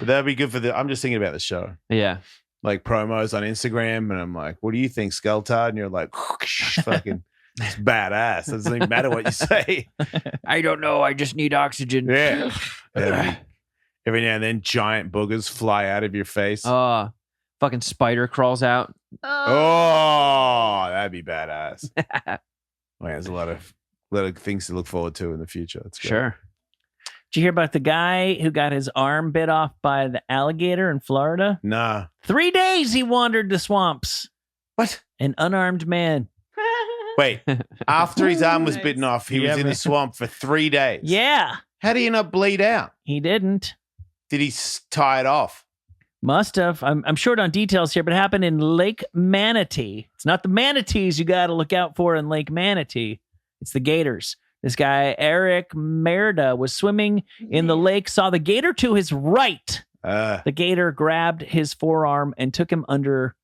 that'd be good for I'm just thinking about the show. Yeah. Like promos on Instagram, and I'm like, what do you think, Skulltard? And you're like, fucking it's badass. It doesn't even matter what you say. I don't know. I just need oxygen. Yeah. Every now and then, giant boogers fly out of your face. Fucking spider crawls out. Oh, that'd be badass. Well, there's a lot of things to look forward to in the future. That's great. Sure. Did you hear about the guy who got his arm bit off by the alligator in Florida? Nah. 3 days he wandered the swamps. What? An unarmed man. Wait, after his arm was Nice. bitten off, he Yeah, was in the man. swamp for 3 days. Yeah, How do you not bleed out? he didn't. Did he tie it off? Must have. I'm short on details here, but it happened in Lake Manatee. It's not the manatees you got to look out for in Lake Manatee. It's the gators. This guy, Eric Merida, was swimming in the lake, saw the gator to his right. The gator grabbed his forearm and took him under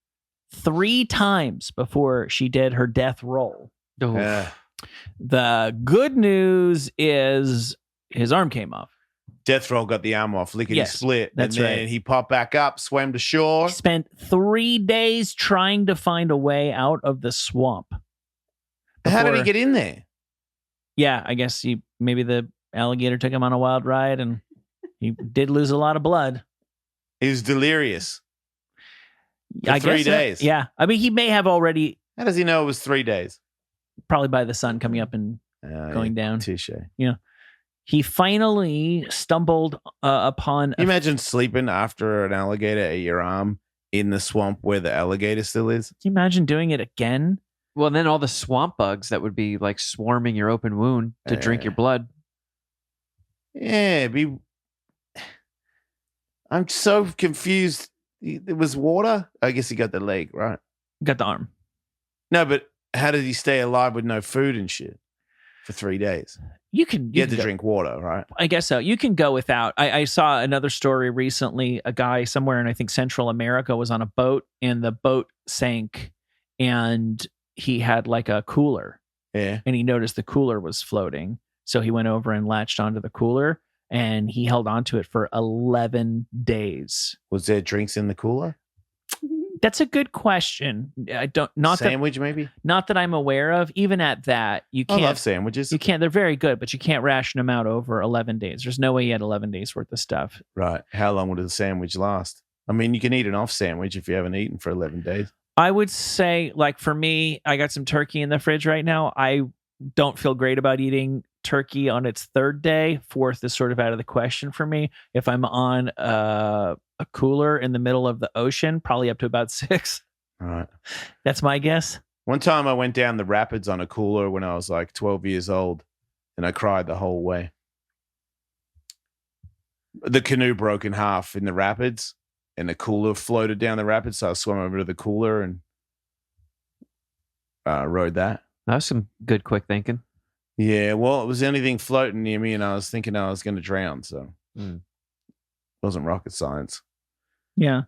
3 times before she did her death roll. Oh. The good news is his arm came off. Death roll got the arm off, lickety Yes, split. that's and then right. he popped back up, swam to shore. He spent 3 days trying to find a way out of the swamp. How did he Before- get in there? Yeah, I guess maybe the alligator took him on a wild ride, and he did lose a lot of blood. He was delirious. For I 3 guess days. Yeah, I mean, he may have already, How does he know it was 3 days? probably by the sun coming up and going down. Touche. He finally stumbled upon. Can you imagine sleeping after an alligator ate your arm in the swamp where the alligator still is? Can you imagine doing it again? Well, then all the swamp bugs that would be like swarming your open wound to drink your blood. Yeah, I'm so confused. It was water? I guess he got the leg, right? Got the arm. No, but how did he stay alive with no food and shit for 3 days? You can. You had to can go- drink water, right? I guess so. You can go without. I saw another story recently. A guy somewhere in, I think, Central America was on a boat, and the boat sank, and he had like a cooler, Yeah. and he noticed the cooler was floating. So he went over and latched onto the cooler, and he held onto it for 11 days. Was there drinks in the cooler? That's a good question. I don't Sandwich, maybe? not that I'm aware of. Even at that, you I love can't. sandwiches. You can't. They're very good, but you can't ration them out over 11 days. There's no way you had 11 days worth of stuff. Right. How long would a sandwich last? I mean, you can eat an off sandwich if you haven't eaten for 11 days. I would say, like, for me, I got some turkey in the fridge right now. I don't feel great about eating turkey on its 3rd day. 4th is sort of out of the question for me. If I'm on a cooler in the middle of the ocean, probably up to about 6. All right. That's my guess. One time I went down the rapids on a cooler when I was like 12 years old, and I cried the whole way. The canoe broke in half in the rapids, and the cooler floated down the rapids, so I swam over to the cooler and rode that. That was some good quick thinking. Yeah, well, it was anything floating near me, and I was thinking I was going to drown, so it wasn't rocket science. Yeah.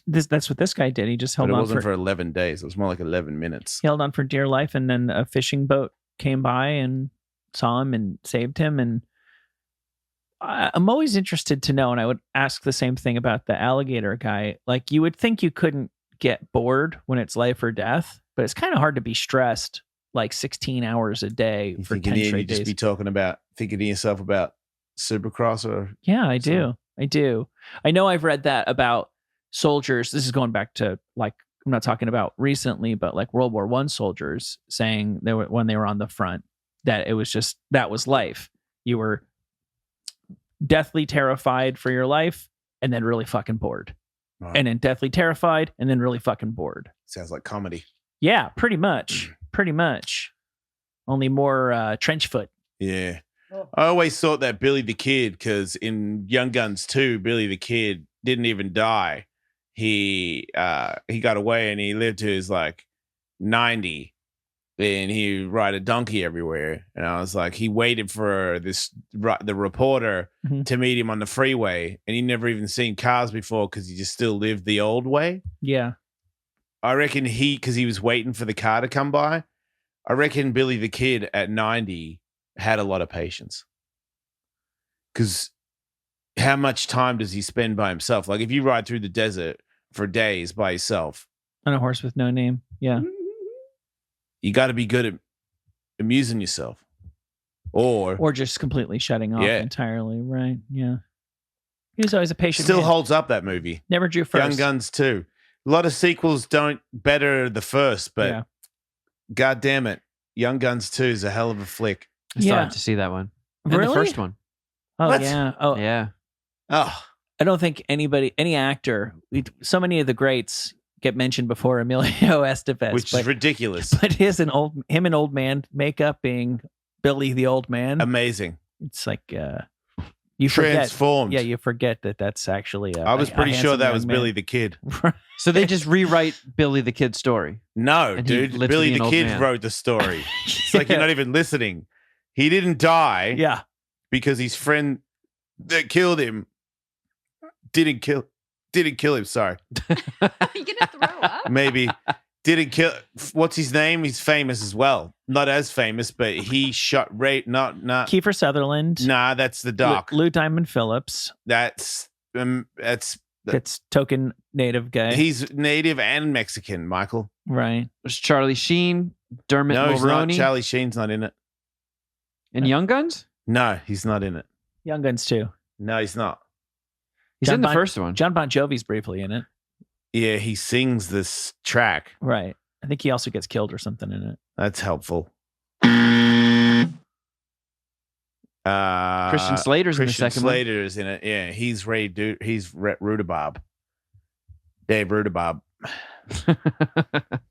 That's what this guy did. He just But held it on wasn't for for 11 days. It was more like 11 minutes. he held on for dear life, and then a fishing boat came by and saw him and saved him. And I'm always interested to know, and I would ask the same thing about the alligator guy. Like, you would think you couldn't get bored when it's life or death, but it's kind of hard to be stressed like 16 hours a day You for think 10 in the end straight you just days. be thinking to yourself about Supercross or Yeah, I So- do. I do. I know I've read that about soldiers. This is going back to, like, I'm not talking about recently, but like World War I soldiers saying when they were on the front, that it was just, that was life. You were deathly terrified for your life and then really fucking bored. Right. And then deathly terrified and then really fucking bored. Sounds like comedy. Yeah, pretty much. Pretty much. Only more trench foot. Yeah. I always thought that Billy the Kid, because in Young Guns 2, Billy the Kid didn't even die. He got away and he lived to his like 90, and he ride a donkey everywhere. And I was like, he waited for the reporter Mhm. to meet him on the freeway, and he never even seen cars before because he just still lived the old way. Yeah. I reckon because he was waiting for the car to come by, I reckon Billy the Kid at 90 had a lot of patience. Because how much time does he spend by himself? Like, if you ride through the desert for days by yourself, On a horse with no name. Yeah. you got to be good at amusing yourself. Or Just completely shutting off Yeah. entirely. Right. Yeah. He was always a patient still man. holds up, that movie. Never drew first. Young Guns 2. A lot of sequels don't better the first, but Yeah. God damn it. Young Guns 2 is a hell of a flick. I still Yeah. have to see that one. And Really? the first one. Oh, What? yeah. Oh, Yeah. Oh, I don't think any actor, so many of the greats get mentioned before Emilio Estevez, which is ridiculous. But him and old man makeup being Billy the old man. Amazing. It's like you forget. Transformed. Yeah, you forget that that's actually. I was pretty sure that was man. Billy the Kid. So they just rewrite Billy the Kid's story. No, And he dude. lived to Billy be an the old Kid man. wrote the story. It's like you're not even listening. He didn't die Yeah, because his friend that killed him didn't kill him. Sorry, Are you gonna throw up? maybe didn't kill. What's his name? He's famous as well. Not as famous, but he shot Ray. Not. Kiefer Sutherland. Nah, that's the doc. Lou Diamond Phillips. That's It's token native guy. he's native and Mexican. Michael. Right. There's Charlie Sheen, Dermot No, he's not. Mulroney, Charlie Sheen's not in it. and Young Guns. No, he's not in it. Young Guns too. No, he's not. He's John in the Bon- first one. John Bon Jovi's briefly in it. Yeah, he sings this track. Right. I think he also gets killed or something in it. That's helpful. Christian Slater's in the Christian second one. Slater is in it. Yeah, he's he's Rudabob. Dave Rudabob.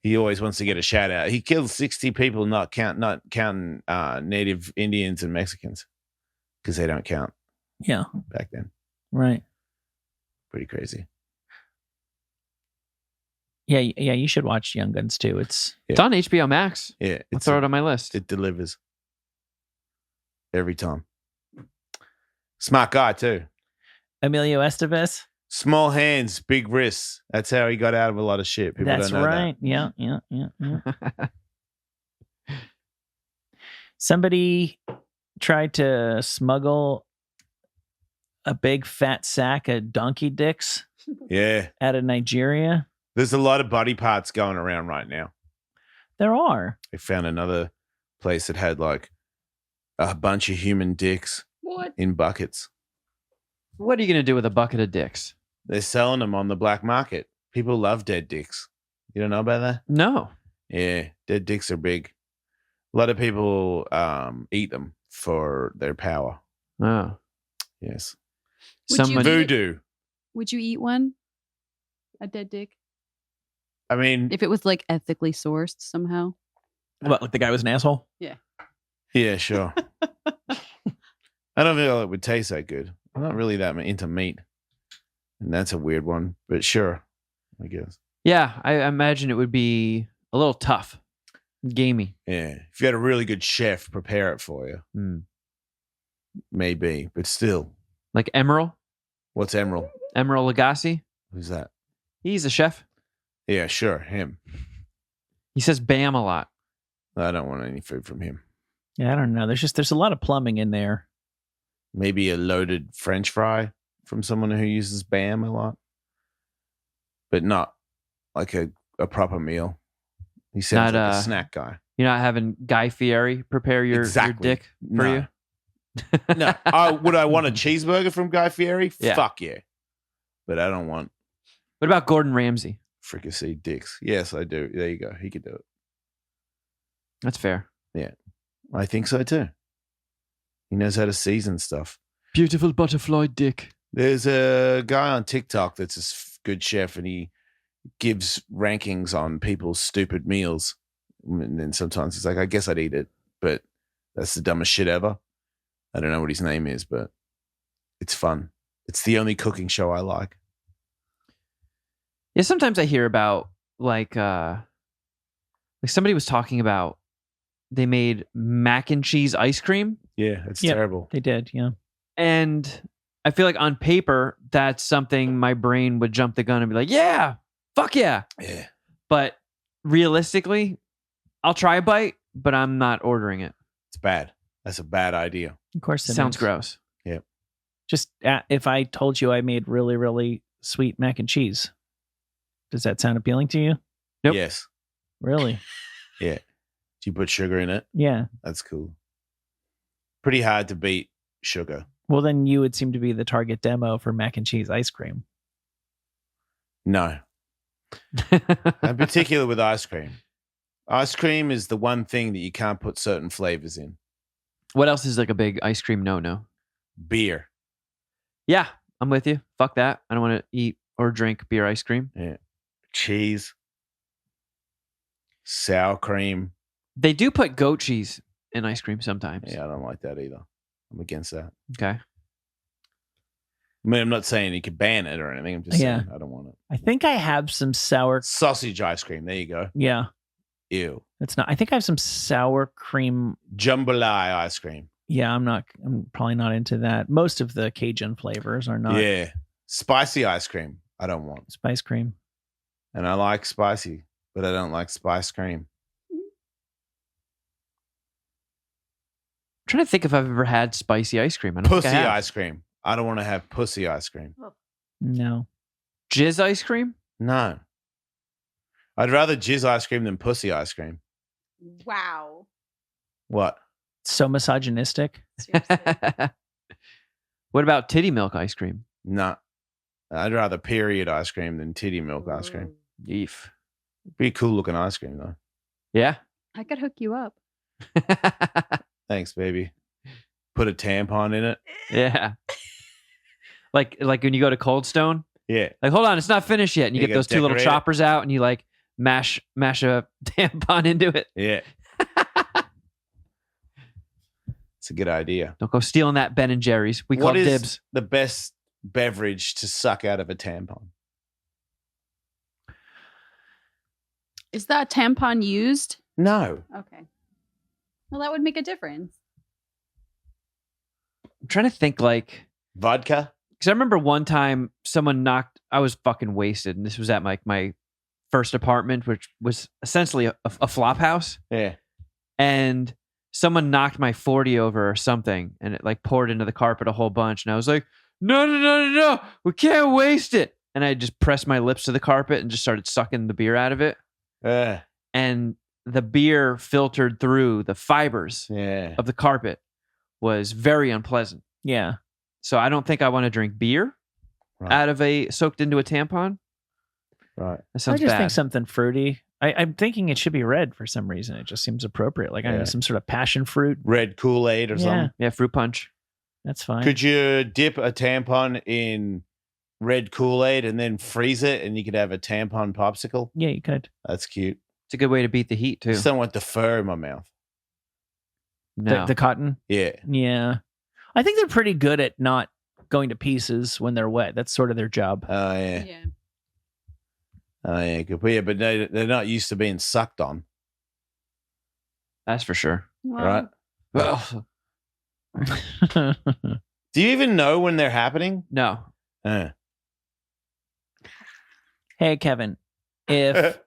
He always wants to get a shout out. He killed 60 people, not counting native Indians and Mexicans, because they don't count Yeah. back then. Right. Pretty crazy. Yeah. You should watch Young Guns too. It's It's on HBO Max. Yeah, I'll throw it on my list. it delivers every time. Smart guy too. Emilio Estevez. Small hands, big wrists. That's how he got out of a lot of shit. People That's don't know right. Yeah. Somebody tried to smuggle a big fat sack of donkey dicks that. Yeah. out of Nigeria. There's a lot of body parts going around right now. There are. They found another place that had like a bunch of human dicks What? in buckets. What are you going to do with a bucket of dicks? They're selling them on the black market. People love dead dicks. You don't know about that? No. Yeah, dead dicks are big. A lot of people eat them for their power. Oh. Yes. Would you Someone. eat- Voodoo. Would you eat one? A dead dick? I mean, If it was like ethically sourced somehow? What? Like the guy was an asshole? yeah, sure. I don't feel it would taste that good. I'm not really that into meat. And that's a weird one, but sure, I guess. Yeah, I imagine it would be a little tough, gamey. Yeah. If you had a really good chef prepare it for you, Mm. maybe, but still. Like Emerald What's Emerald? Lagasse. Who's that? He's a chef. Yeah, sure, him. He says "bam" a lot. I don't want any food from him. Yeah, I don't know. There's a lot of plumbing in there. Maybe a loaded French fry from someone who uses BAM a lot, but not like a proper meal. He sounds Not, like a snack guy. You're not having Guy Fieri prepare your dick for No. you. No. Would I want a cheeseburger from Guy Fieri? Yeah. Fuck yeah. But I don't want What about Gordon Ramsay? fricasseed dicks. Yes, I do. There you go. He could do it. That's fair. I think so too. He knows how to season stuff. Beautiful butterfly dick. There's a guy on TikTok that's a good chef, and he gives rankings on people's stupid meals. And then sometimes he's like, I guess I'd eat it, but that's the dumbest shit ever. I don't know what his name is, but it's fun. It's the only cooking show I like. Yeah, sometimes I hear about like somebody was talking about they made mac and cheese ice cream, Yeah, it's Yep. terrible. They did, yeah. and I feel like on paper that's something my brain would jump the gun and be like, yeah, fuck yeah. Yeah. But realistically, I'll try a bite, but I'm not ordering it. It's bad. That's a bad idea. Of course it Sounds is. gross. Just if I told you I made really, really sweet mac and cheese, does that sound appealing to you? Nope. Yes. Really? Yeah. Do you put sugar in it? Yeah. That's cool. Pretty hard to beat sugar. Well, then you would seem to be the target demo for mac and cheese ice cream. No. In particular with ice cream. Ice cream is the one thing that you can't put certain flavors in. What else is like a big ice cream no-no? Beer. Yeah, I'm with you. Fuck that. I don't want to eat or drink beer ice cream. Yeah. cheese, sour cream. They do put goat cheese in ice cream sometimes. Yeah, I don't like that either. I'm against that. Okay. I mean, I'm not saying you could ban it or anything. I'm just saying I don't want it. I think I have some sour. Sausage ice cream. There you go. Yeah, Ew. it's not. I think I have some sour cream. Jambalaya ice cream. Yeah, I'm probably not into that. Most of the Cajun flavors are not. Yeah. Spicy ice cream. I don't want. Spice cream. And I like spicy, but I don't like spice cream. I'm trying to think if I've ever had spicy ice cream. I don't Pussy think I have. ice cream. I don't want to have pussy ice cream. No. Jizz ice cream? No. I'd rather jizz ice cream than pussy ice cream. Wow. What? So misogynistic. Seriously. What about titty milk ice cream? No. I'd rather period ice cream than titty milk ice cream. Eef. Be a cool looking ice cream though. Yeah. I could hook you up. Thanks, baby. Put a tampon in it. Yeah. Like when you go to Cold Stone, Yeah. like, hold on, it's not finished yet. And you You get gotta those two little decorate it. choppers out and you like mash a tampon into it. Yeah. It's a good idea. Don't go stealing that Ben and Jerry's. We call What is dibs. the best beverage to suck out of a tampon? Is that tampon used? No. Okay. Well, that would make a difference. I'm trying to think like, Vodka? because I remember one time I was fucking wasted. And this was at my first apartment, which was essentially a flop house. Yeah. And someone knocked my 40 over or something, and it like poured into the carpet a whole bunch. And I was like, no, we can't waste it. And I just pressed my lips to the carpet and just started sucking the beer out of it. And the beer filtered through the fibers Yeah. of the carpet was very unpleasant. Yeah. So I don't think I want to drink beer Right. out of soaked into a tampon. Right. That I sounds just bad. think something fruity. I'm thinking it should be red for some reason. It just seems appropriate. Like I don't know, Yeah. some sort of passion fruit. Red Kool-Aid or Yeah. something. Yeah, fruit punch. That's fine. Could you dip a tampon in red Kool-Aid and then freeze it and you could have a tampon popsicle? Yeah, you could. That's cute. It's a good way to beat the heat too. Just don't want the fur in my mouth. No. The cotton. Yeah. Yeah. I think they're pretty good at not going to pieces when they're wet. That's sort of their job. Oh, yeah. Yeah. Oh, yeah. Good. Yeah, but they're not used to being sucked on. That's for sure. Well, Right. Well, Do you even know when they're happening? no. Hey, Kevin, if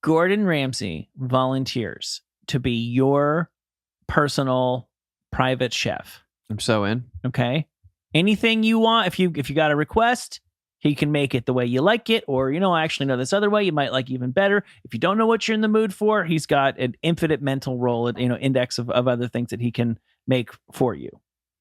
Gordon Ramsay volunteers to be your personal private chef, I'm so in. okay? Anything you want, if you got a request, he can make it the way you like it, or I actually know this other way you might like even better. If you don't know what you're in the mood for, he's got an infinite mental roll, index of other things that he can make for you,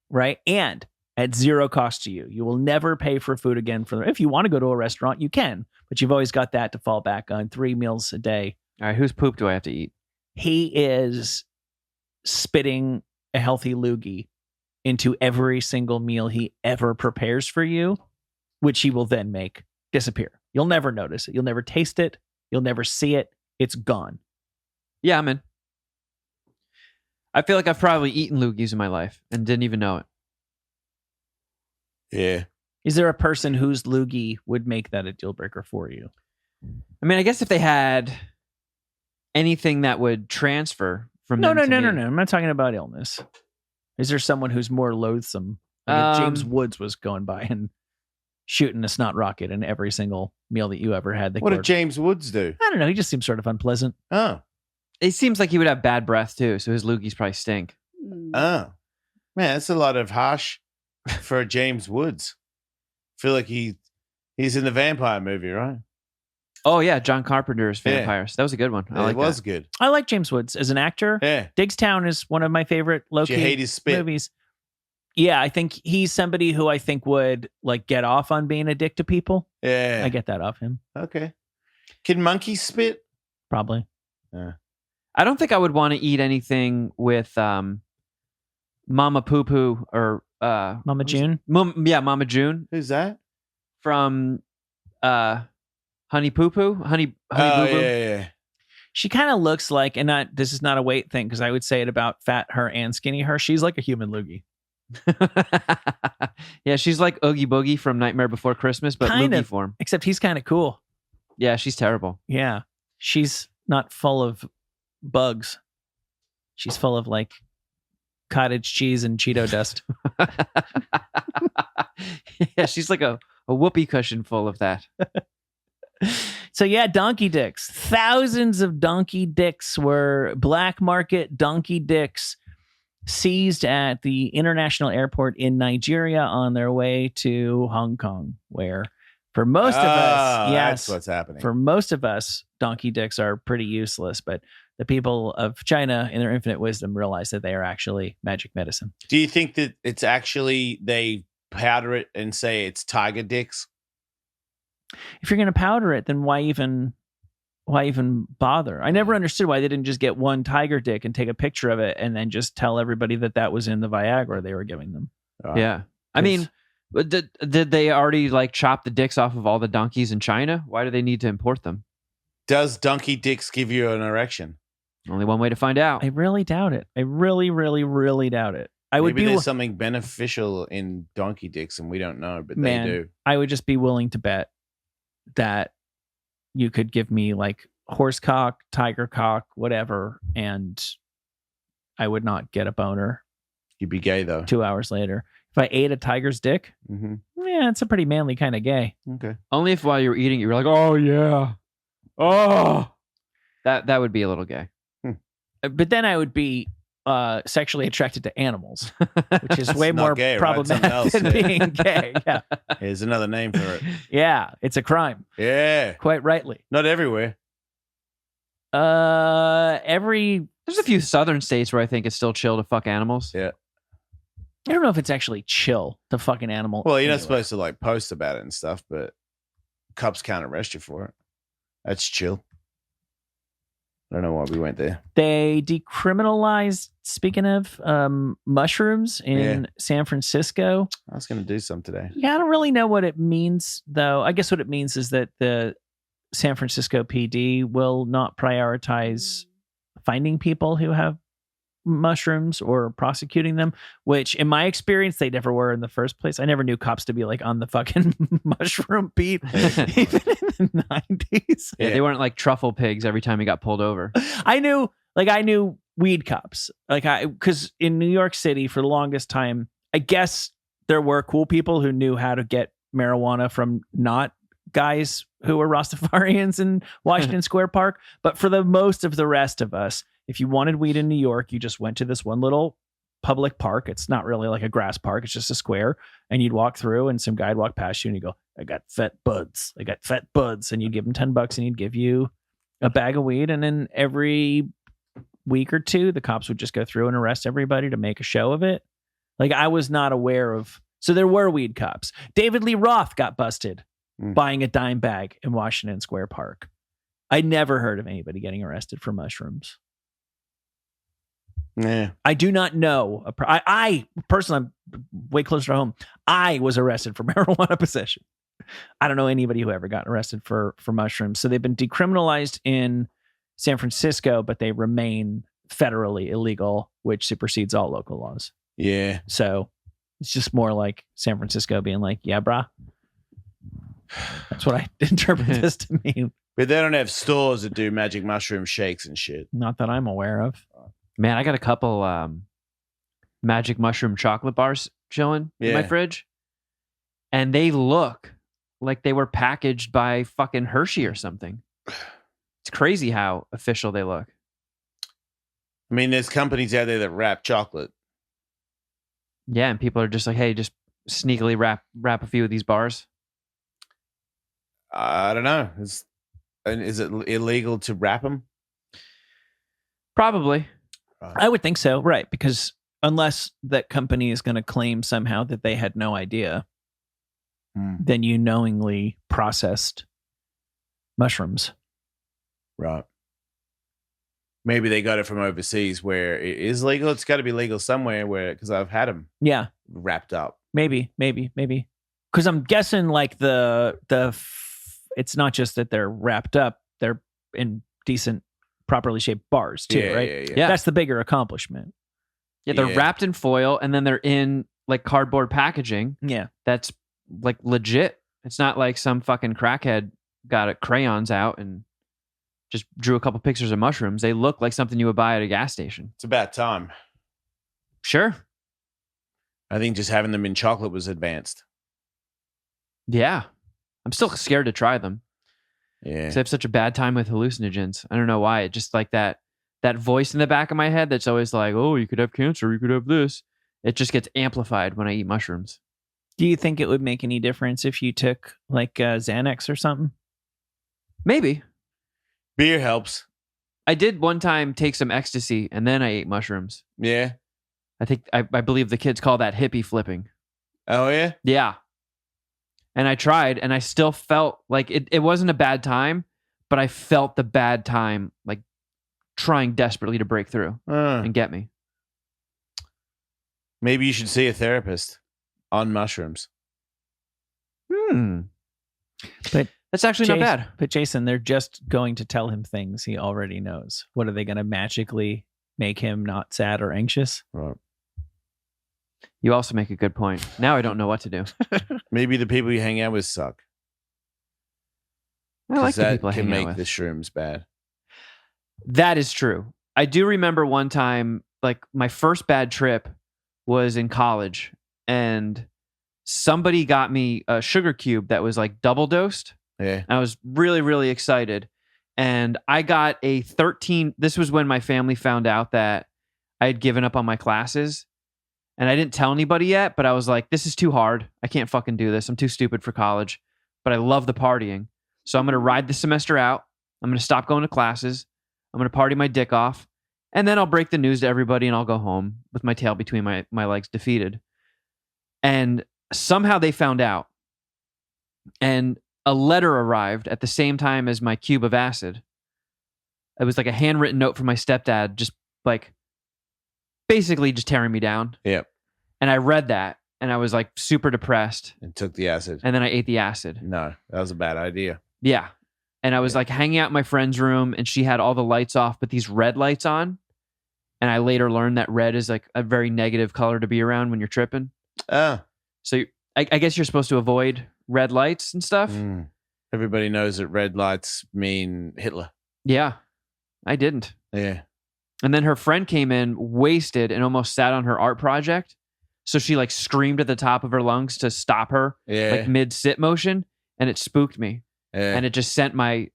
right? And at zero cost to you. You will never pay for food again. If you want to go to a restaurant, you can, but you've always got that to fall back on. 3 meals a day. All right, whose poop do I have to eat? He is spitting a healthy loogie into every single meal he ever prepares for you, which he will then make disappear. You'll never notice it. You'll never taste it. You'll never see it. It's gone. Yeah, I'm in. I feel like I've probably eaten loogies in my life and didn't even know it. Yeah. Is there a person whose loogie would make that a deal breaker for you? I mean, I guess if they had anything that would transfer from No. them to me. I'm not talking about illness. Is there someone who's more loathsome? Like if James Woods was going by and shooting a snot rocket in every single meal that you ever had. What did James Woods do? I don't know. He just seems sort of unpleasant. Oh. It seems like he would have bad breath too, so his loogies probably stink. mm. Oh. Man, that's a lot of harsh for James Woods. Feel like he's in the vampire movie, right? Oh yeah, John Carpenter's Yeah. Vampires. That was a good one. I Yeah, like it was that. good. I like James Woods as an actor. Yeah. Digstown is one of my favorite Did low-key you hate his spit? movies. Yeah, I think he's somebody who I think would like get off on being a dick to people. Yeah. I get that off him, Okay. Can monkeys spit? probably. I don't think I would want to eat anything with Mama Poo Poo or Mama June. Mama June. Who's that? from Honey Poo Poo? Honey Boo Boo? Yeah. She kind of looks like, and this is not a weight thing because I would say it about fat her and skinny her. She's like a human loogie. Yeah, she's like Oogie Boogie from Nightmare Before Christmas, but Kind loogie of. form. Except he's kind of cool. Yeah, she's terrible. Yeah. She's not full of bugs. She's full of like cottage cheese and Cheeto dust. Yeah, she's like a whoopee cushion full of that. So yeah, donkey dicks. Thousands of donkey dicks were black market donkey dicks seized at the international airport in Nigeria on their way to Hong Kong, where for most of us, yes, that's what's happening. for most of us, donkey dicks are pretty useless, but the people of China, in their infinite wisdom, realize that they are actually magic medicine. Do you think that it's actually they powder it and say it's tiger dicks? If you're going to powder it, then why even bother? I never understood why they didn't just get one tiger dick and take a picture of it and then just tell everybody that was in the Viagra they were giving them. Yeah. I mean, did they already like chop the dicks off of all the donkeys in China? Why do they need to import them? Does donkey dicks give you an erection? Only one way to find out. I really doubt it. I really, really, really doubt it. Maybe there's something beneficial in donkey dicks and we don't know, but they do. I would just be willing to bet that you could give me like horse cock, tiger cock, whatever, and I would not get a boner. You'd be gay though. 2 hours later. If I ate a tiger's dick, yeah, it's a pretty manly kind of gay. Okay. Only if while you were eating, you were like, oh yeah. Oh. That would be a little gay. But then I would be sexually attracted to animals, which is way not more gay, right? problematic Something else, than yeah. being gay. Yeah. Here's another name for it. Yeah, it's a crime. Yeah. Quite rightly. Not everywhere. There's a few southern states where I think it's still chill to fuck animals. Yeah. I don't know if it's actually chill to fuck an animal. Well, you're not anyway. supposed to like post about it and stuff, but cops can't arrest you for it. That's chill. I don't know why we went there. They decriminalized, speaking of mushrooms in San Francisco. I was going to do some today. Yeah, I don't really know what it means, though. I guess what it means is that the San Francisco PD will not prioritize finding people who have mushrooms or prosecuting them, which in my experience, they never were in the first place. I never knew cops to be like on the fucking mushroom beat, even in the 90s. Yeah, they weren't like truffle pigs every time he got pulled over. I knew weed cops. Because in New York City for the longest time, I guess there were cool people who knew how to get marijuana from not guys who were Rastafarians in Washington Square Park. But for the most of the rest of us, if you wanted weed in New York, you just went to this one little public park. It's not really like a grass park. It's just a square. And you'd walk through and some guy'd walk past you and you go, I got fat buds. I got fat buds. And you'd give him $10 and he'd give you a bag of weed. And then every week or two, the cops would just go through and arrest everybody to make a show of it. Like I was not aware of. So there were weed cops. David Lee Roth got busted buying a dime bag in Washington Square Park. I never heard of anybody getting arrested for mushrooms. Yeah. I do not know. I personally, I'm way closer to home. I was arrested for marijuana possession. I don't know anybody who ever got arrested for mushrooms. So they've been decriminalized in San Francisco, but they remain federally illegal, which supersedes all local laws. Yeah. So it's just more like San Francisco being like, yeah, brah. That's what I interpret this to mean. But they don't have stores that do magic mushroom shakes and shit. Not that I'm aware of. Man, I got a couple magic mushroom chocolate bars chilling in my fridge. And they look like they were packaged by fucking Hershey or something. It's crazy how official they look. I mean, there's companies out there that wrap chocolate. Yeah, and people are just like, hey, just sneakily wrap a few of these bars. I don't know. Is it illegal to wrap them? Probably. I would think so, right? Because unless that company is going to claim somehow that they had no idea, then you knowingly processed mushrooms. Right. Maybe they got it from overseas where it is legal. It's got to be legal somewhere because I've had them Yeah. wrapped up. Maybe. because I'm guessing like it's not just that they're wrapped up; they're in decent, properly shaped bars too, right? Yeah. That's the bigger accomplishment. Yeah, they're Yeah. wrapped in foil and then they're in like cardboard packaging. Yeah. That's like legit. It's not like some fucking crackhead got crayons out and just drew a couple pictures of mushrooms. They look like something you would buy at a gas station. It's about time. Sure. I think just having them in chocolate was advanced. Yeah. I'm still scared to try them. Yeah. 'Cause I have such a bad time with hallucinogens. I don't know why. It just like that voice in the back of my head that's always like, oh, you could have cancer, you could have this. It just gets amplified when I eat mushrooms. Do you think it would make any difference if you took like Xanax or something? Maybe. Beer helps. I did one time take some ecstasy and then I ate mushrooms. Yeah. I believe the kids call that hippie flipping. Oh, yeah? Yeah. And I tried and I still felt like it wasn't a bad time, but I felt the bad time like trying desperately to break through and get me. Maybe you should see a therapist on mushrooms. But That's actually not bad. But Jason, they're just going to tell him things he already knows. What are they going to magically make him not sad or anxious? Right. You also make a good point. Now I don't know what to do. Maybe the people you hang out with suck. I like 'Cause the that people I can hang out make with. the shrooms bad. That is true. I do remember one time, like my first bad trip was in college, and somebody got me a sugar cube that was like double dosed. Yeah. I was really, really excited. And I got a 13. This was when my family found out that I had given up on my classes. And I didn't tell anybody yet, but I was like, this is too hard. I can't fucking do this. I'm too stupid for college. But I love the partying. So I'm going to ride the semester out. I'm going to stop going to classes. I'm going to party my dick off. And then I'll break the news to everybody and I'll go home with my tail between my legs defeated. And somehow they found out. And a letter arrived at the same time as my cube of acid. It was like a handwritten note from my stepdad, just like basically just tearing me down. Yep. And I read that and I was like super depressed. And took the acid. And then I ate the acid. No, that was a bad idea. Yeah. And I was like hanging out in my friend's room and she had all the lights off, but these red lights on. And I later learned that red is like a very negative color to be around when you're tripping. Oh. So I guess you're supposed to avoid red lights and stuff. Everybody knows that red lights mean Hitler. Yeah. I didn't. Yeah. And then her friend came in wasted and almost sat on her art project. So she like screamed at the top of her lungs to stop her, Yeah. like mid sit motion. And it spooked me. Yeah. And it just sent my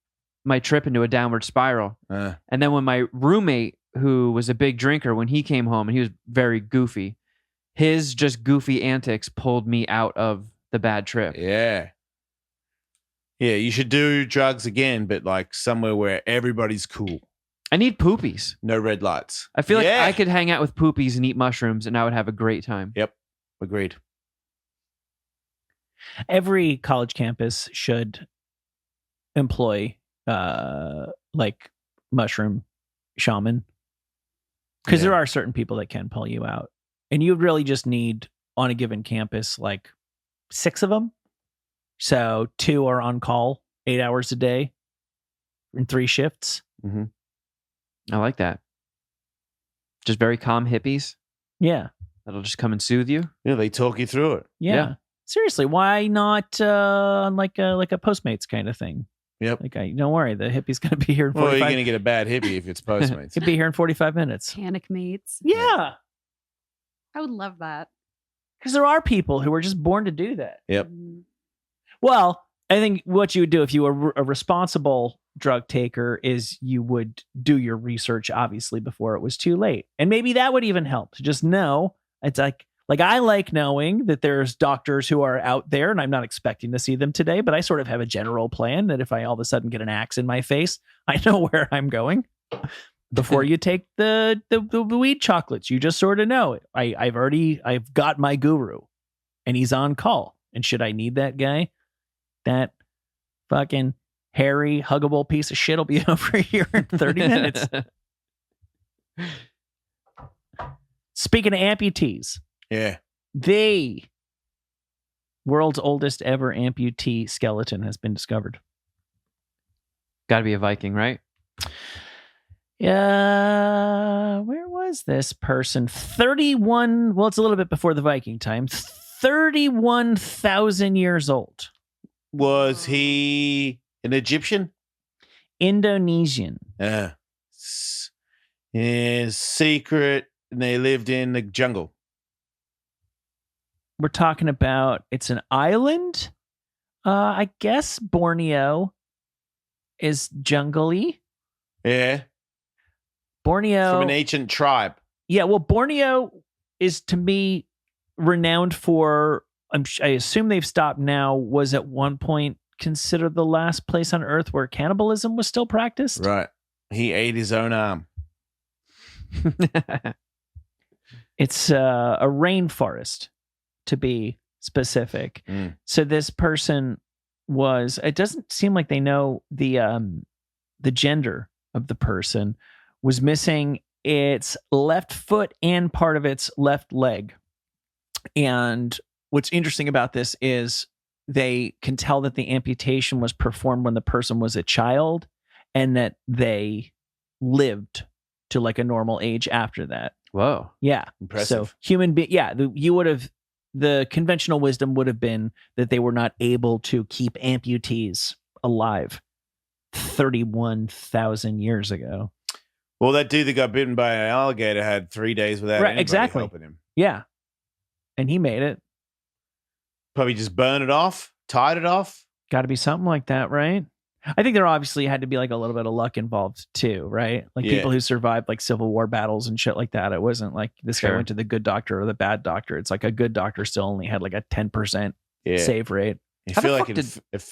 trip into a downward spiral. Uh, And then when my roommate, who was a big drinker, when he came home and he was very goofy, his just goofy antics pulled me out of the bad trip. yeah. Yeah, you should do drugs again, but like somewhere where everybody's cool. I need poopies. No red lights. I feel like Yeah. I could hang out with poopies and eat mushrooms and I would have a great time. Yep. Agreed. Every college campus should employ like mushroom shaman, because Yeah. there are certain people that can pull you out, and you really just need on a given campus like 6 of them. So 2 are on call 8 hours a day in 3 shifts. I like that. Just very calm hippies Yeah. that'll just come and soothe you. Yeah, they talk you through it. Yeah. Yeah. Seriously, why not like a Postmates kind of thing? Yep. Like, don't worry, the hippie's going to be here in Well, 45 you're going to get a bad hippie if it's Postmates. He'll be here in 45 minutes. Panic mates. Yeah. I would love that. Because there are people who are just born to do that. Yep. Well, I think what you would do if you were a responsible drug taker is you would do your research, obviously, before it was too late. And maybe that would even help to just know. It's like I like knowing that there's doctors who are out there, and I'm not expecting to see them today, but I sort of have a general plan that if I all of a sudden get an axe in my face, I know where I'm going. Before you take the weed chocolates, you just sort of know it. I've got my guru, and he's on call. And should I need that guy, that fucking hairy, huggable piece of shit will be over here in 30 minutes. Speaking of amputees, Yeah. they World's oldest ever amputee skeleton has been discovered. Got to be a Viking, right? Yeah, where was this person? 31. Well, it's a little bit before the Viking time. 31,000 years old. Was he an Egyptian? Indonesian. His secret, and they lived in the jungle. We're talking about, it's an island. I guess Borneo is jungle-y. Yeah. Borneo. From an ancient tribe. Yeah, well, Borneo is, to me, renowned for, I assume they've stopped now, was at one point considered the last place on Earth where cannibalism was still practiced. Right. He ate his own arm. It's a rainforest, to be specific. So this person was, it doesn't seem like they know the gender of the person, was missing its left foot and part of its left leg. And what's interesting about this is they can tell that the amputation was performed when the person was a child and that they lived to like a normal age after that. Whoa. Yeah. Impressive. So you would have, the conventional wisdom would have been that they were not able to keep amputees alive 31,000 years ago. Well, that dude that got bitten by an alligator had 3 days without anybody helping him. Yeah. And he made it. Probably just burn it off, tied it off. Got to be something like that, right? I think there obviously had to be like a little bit of luck involved too, right? Like people who survived like Civil War battles and shit like that. It wasn't like this guy went to the good doctor or the bad doctor. It's like a good doctor still only had like a 10% save rate. You feel like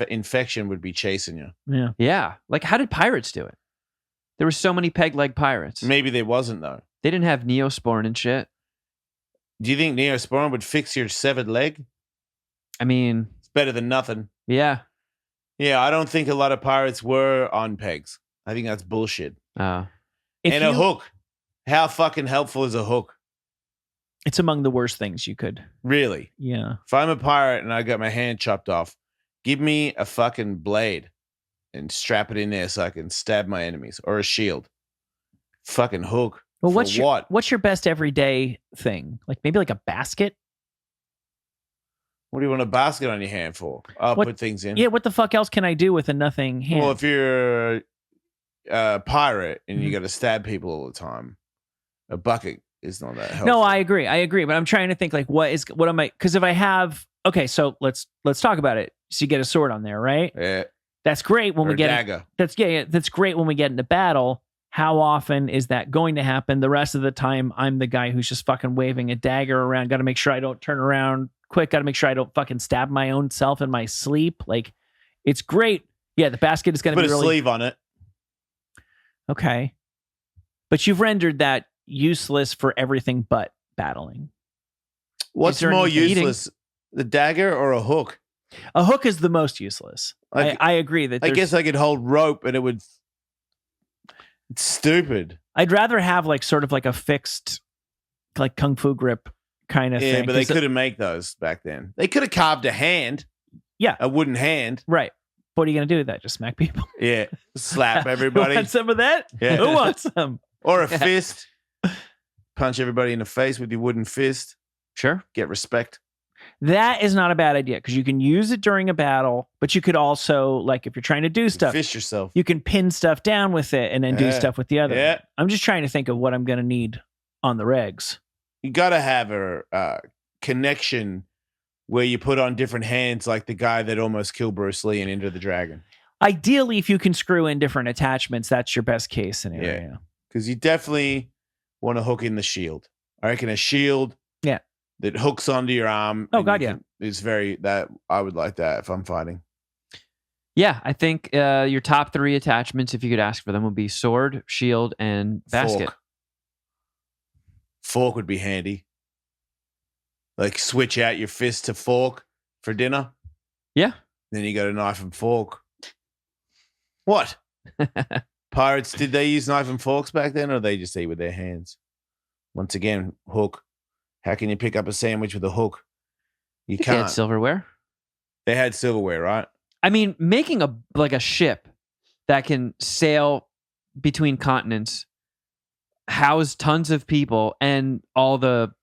infection would be chasing you. Yeah. Yeah. Like, how did pirates do it? There were so many peg leg pirates. Maybe there wasn't, though. They didn't have Neosporin and shit. Do you think Neosporin would fix your severed leg? I mean, it's better than nothing. Yeah. Yeah, I don't think a lot of pirates were on pegs. I think that's bullshit. Oh. And a hook. How fucking helpful is a hook? It's among the worst things you could. Really? Yeah. If I'm a pirate and I got my hand chopped off, give me a fucking blade and strap it in there so I can stab my enemies, or a shield. Fucking hook. Well, what? What's your best everyday thing? Like maybe like a basket? What do you want a basket on your hand for? I'll put things in. Yeah, what the fuck else can I do with a nothing hand? Well, if you're a pirate and you got to stab people all the time, a bucket is not that helpful. No, I agree. But I'm trying to think like what am I, because if I have, okay, so let's talk about it. So you get a sword on there, right? Yeah. That's great when we get dagger. That's great when we get into battle. How often is that going to happen? The rest of the time, I'm the guy who's just fucking waving a dagger around. Got to make sure I don't turn around quick. Got to make sure I don't fucking stab my own self in my sleep. Like, it's great. Yeah, the basket is going to be put a sleeve on it. Okay. But you've rendered that useless for everything but battling. What's more useless, the dagger or a hook? A hook is the most useless. I agree that. I guess I could hold rope and it would. It's stupid. I'd rather have like sort of like a fixed, like kung fu grip kind of thing. Yeah, but they couldn't make those back then. They could have carved a hand. Yeah, a wooden hand. Right. What are you gonna do with that? Just smack people? Yeah, slap everybody. Who wants some of that? Yeah. Who wants some? Or a fist. Punch everybody in the face with your wooden fist. Sure. Get respect. That is not a bad idea because you can use it during a battle, but you could also, like, if you're trying to do stuff, fist yourself. You can pin stuff down with it and then do stuff with the other. Yeah. I'm just trying to think of what I'm going to need on the regs. You got to have a connection where you put on different hands, like the guy that almost killed Bruce Lee in Enter the Dragon. Ideally, if you can screw in different attachments, that's your best case scenario. Yeah, because you definitely want to hook in the shield. I reckon a shield. Yeah. That hooks onto your arm. Oh God, yeah. It's that I would like that if I'm fighting. Yeah, I think your top 3 attachments, if you could ask for them, would be sword, shield, and basket. Fork would be handy. Like switch out your fist to fork for dinner. Yeah. Then you got a knife and fork. What? Pirates, did they use knife and forks back then, or they just eat with their hands? Once again, hook. How can you pick up a sandwich with a hook? You They can't. had silverware. They had silverware, right? I mean, making a ship that can sail between continents, house tons of people, and all the,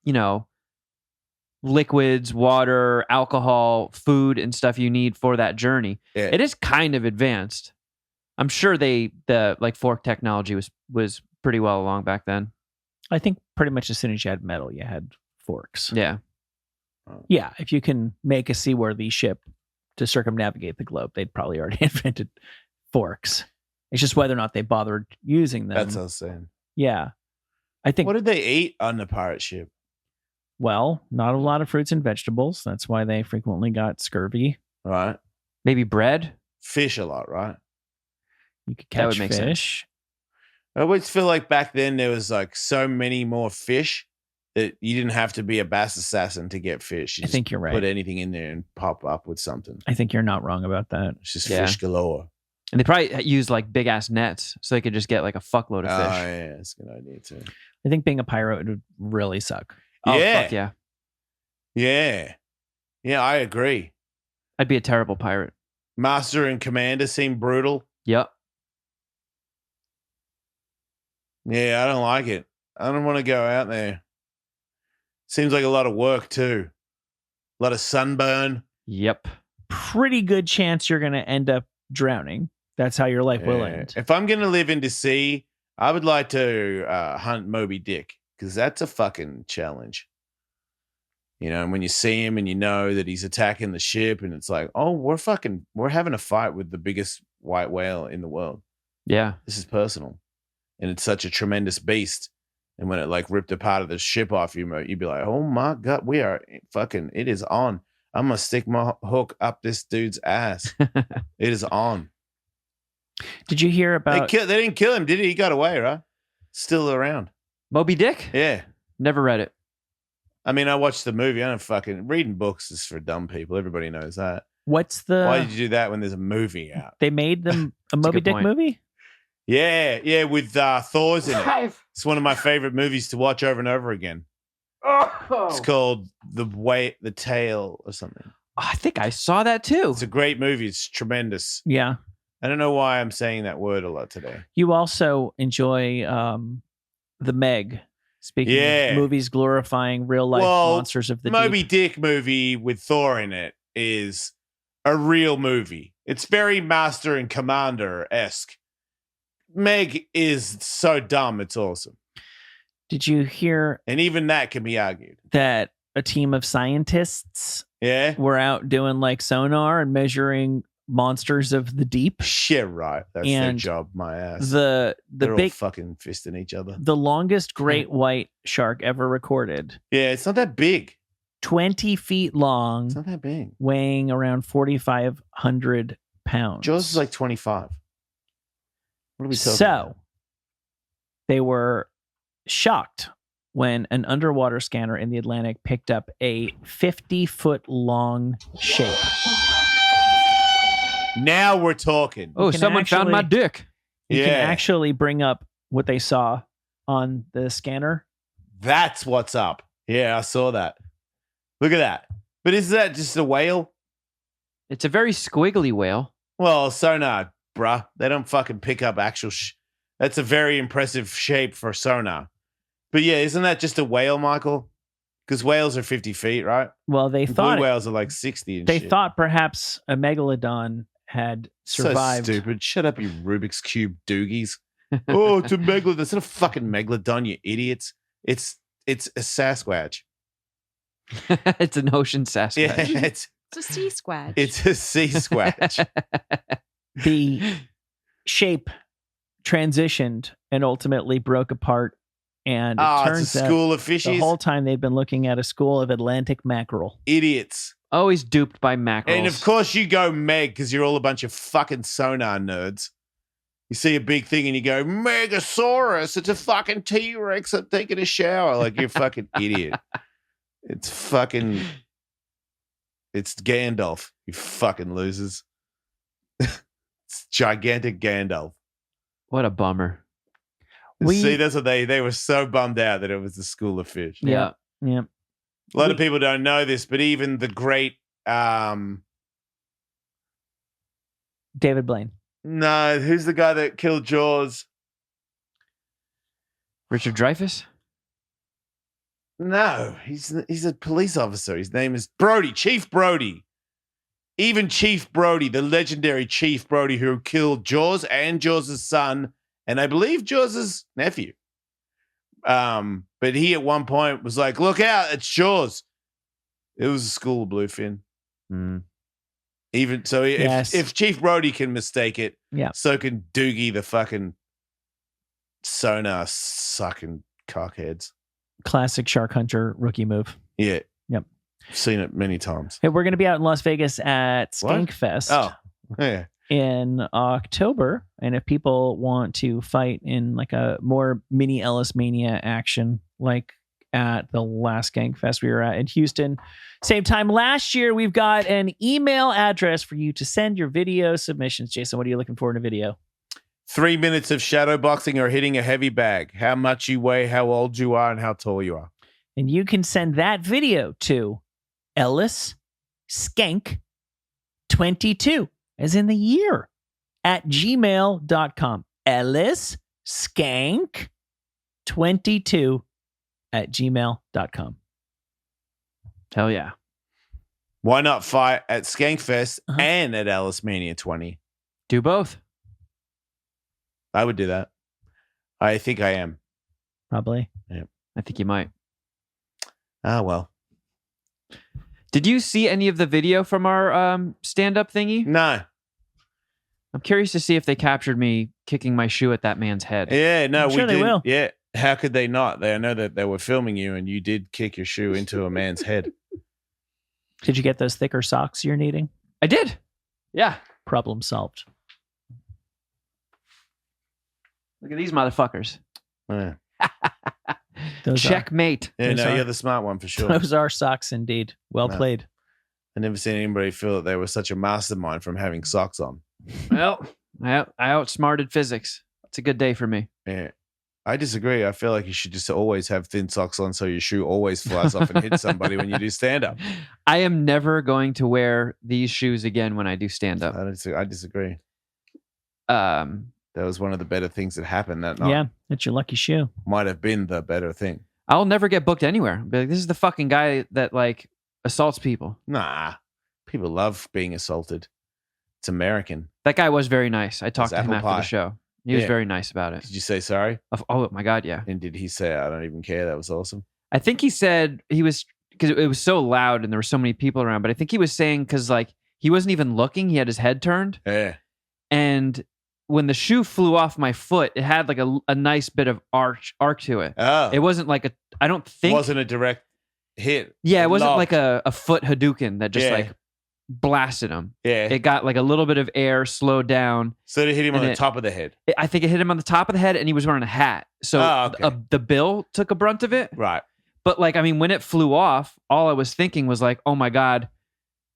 liquids, water, alcohol, food, and stuff you need for that journey. Yeah. It is kind of advanced. I'm sure the fork technology was pretty well along back then. I think pretty much as soon as you had metal, you had forks. Yeah. Yeah, if you can make a seaworthy ship to circumnavigate the globe, they'd probably already invented forks. It's just whether or not they bothered using them. That's what I was saying. Yeah. I think, What did they eat on the pirate ship? well, not a lot of fruits and vegetables. That's why they frequently got scurvy. Right. Maybe bread. Fish a lot, right? You could That catch would make fish. I always feel like back then there was like so many more fish that you didn't have to be a bass assassin to get fish. You I just think you're right. Put anything in there and pop up with something. I think you're not wrong about that. It's just Yeah. fish galore. And they probably used like big ass nets so they could just get like a fuckload of Oh, fish. yeah. That's a good idea too. I think being a pirate would really suck. Oh, Yeah. fuck yeah. Yeah. Yeah, I agree. I'd be a terrible pirate. Master and Commander seem brutal. Yep. Yeah, I don't like it. I don't want to go out there. Seems like a lot of work too. A lot of sunburn. Yep. Pretty good chance you're going to end up drowning. That's how your life will Yeah. end. If I'm going to live in the sea, I would like to hunt Moby Dick because that's a fucking challenge. You know, and when you see him and you know that he's attacking the ship and it's like, oh, we're having a fight with the biggest white whale in the world. Yeah. This is personal. And it's such a tremendous beast. And when it like ripped a part of the ship off you, you'd be like, oh my God, we are fucking, it is on. I'm going to stick my hook up this dude's ass. It is on. Did you hear They about... didn't kill him, did he? He got away, right? Still around. Moby Dick? Yeah. Never read it. I mean, I watched the movie. I don't fucking... Reading books is for dumb people. Everybody knows that. What's the... Why did you do that when there's a movie out? They made them a That's a Moby good Dick point. movie? Yeah, with Thor's in it. It's one of my favorite movies to watch over and over again. It's called The Tale or something. Oh, I think I saw that too. It's a great movie. It's tremendous. Yeah. I don't know why I'm saying that word a lot today. You also enjoy The Meg. Speaking Yeah. of movies glorifying real life Well, monsters of the Moby deep. Dick movie with Thor in it is a real movie. It's very Master and Commander-esque. Meg is so dumb, it's awesome. Did you hear And even that can be argued. that a team of scientists Yeah? were out doing like sonar and measuring monsters of the deep? Shit, right. That's their And job, my ass. The They're big all fucking fisting each other. the longest great white shark ever recorded, Yeah, it's not that big. 20 feet long, It's not that big. weighing around 4,500 pounds. Jaws is like 25. What are we talking So about? they were shocked when an underwater scanner in the Atlantic picked up a 50-foot long shape. Now we're talking. Oh, can someone found my actually- dick. You can Yeah. actually bring up what they saw on the scanner. That's what's up. Yeah, I saw that. Look at that. But is that just a whale? It's a very squiggly whale. Well, sonar, bruh. They don't fucking pick up actual That's a very impressive shape for sonar. But yeah, isn't that just a whale, Michael? Because whales are 50 feet, right? Well, they And thought blue whales are like 60 and they shit. thought perhaps a megalodon had survived. So stupid. Shut up, you Rubik's Cube doogies. Oh, it's a megalodon. It's not a fucking megalodon, you idiots. It's a Sasquatch. It's an ocean Yeah, Sasquatch. it's It's a sea squatch. a sea squatch. The shape transitioned and ultimately broke apart. And it Oh, turns it's a out school of the fishies. whole time they'd been looking at a school of Atlantic mackerel. Idiots. Always duped by mackerels. And of course you go Meg because you're all a bunch of fucking sonar nerds. You see a big thing and you go, Megasaurus, it's a fucking T-Rex. I'm taking a shower. Like, you're a fucking idiot. It's Gandalf, you fucking losers. It's gigantic Gandalf. What a bummer. See, that's what they were so bummed out that it was the school of fish. Yeah. Yeah. A lot of people don't know this, but even the great David Blaine. No, who's the guy that killed Jaws? Richard Dreyfuss? No, he's a police officer. His name is Brody, Chief Brody. Even Chief Brody, the legendary Chief Brody who killed Jaws and Jaws' son, and I believe Jaws' nephew. But he at one point was like, look out, it's Jaws. It was a school of bluefin. Even so, if Chief Brody can mistake it, so can Doogie the fucking sonar sucking cockheads. Classic shark hunter rookie move. Yeah. Yep. Seen it many times. Hey, we're going to be out in Las Vegas at Skankfest. Oh, yeah. In October, and if people want to fight in like a more mini Ellis Mania action, like at the last Skankfest we were at in Houston, same time last year, we've got an email address for you to send your video submissions. Jason, what are you looking for in a video? 3 minutes of shadow boxing or hitting a heavy bag. How much you weigh, how old you are, and how tall you are. And you can send that video to Ellis Skank 22. As in the year, at gmail.com. Ellis Skank 22 at gmail.com. Hell yeah. Why not fight at Skankfest and at Alice Mania 20? Do both. I would do that. I think I am. Probably. Yeah. I think you might. Ah, well. Did you see any of the video from our stand-up thingy? No. I'm curious to see if they captured me kicking my shoe at that man's head. Yeah, no, I'm sure they will. Yeah. How could they not? I know that they were filming you and you did kick your shoe into a man's head. Did you get those thicker socks you're needing? I did. Yeah. Problem solved. Look at these motherfuckers. Yeah. Checkmate. Yeah, no, you're the smart one for sure. Those are socks indeed. Well played. I never seen anybody feel that they were such a mastermind from having socks on. Well, I outsmarted physics. It's a good day for me. Yeah. I disagree. I feel like you should just always have thin socks on so your shoe always flies off and hits somebody when you do stand-up. I am never going to wear these shoes again when I do stand-up. I disagree. That was one of the better things that happened that night. Yeah, it's your lucky shoe. Might have been the better thing. I'll never get booked anywhere. Be like, this is the fucking guy that like assaults people. Nah. People love being assaulted. It's American. That guy was very nice. I talked to him apple after pie. the show. He was very nice about it. Did you say sorry? Oh my God, yeah. And did he say, I don't even care? That was awesome. I think he said he was, because it was so loud and there were so many people around, but I think he was saying because like he wasn't even looking. He had his head turned. Yeah. And when the shoe flew off my foot, it had like a nice bit of arc to it. Oh. It wasn't like I don't think. It wasn't a direct hit. Yeah, it wasn't locked. like a foot Hadouken that just like blasted him. Yeah. It got like a little bit of air, slowed down. So it hit him on the top of the head. I think it hit him on the top of the head and he was wearing a hat. So the bill took a brunt of it. Right. But like, I mean, when it flew off, all I was thinking was like, oh my God,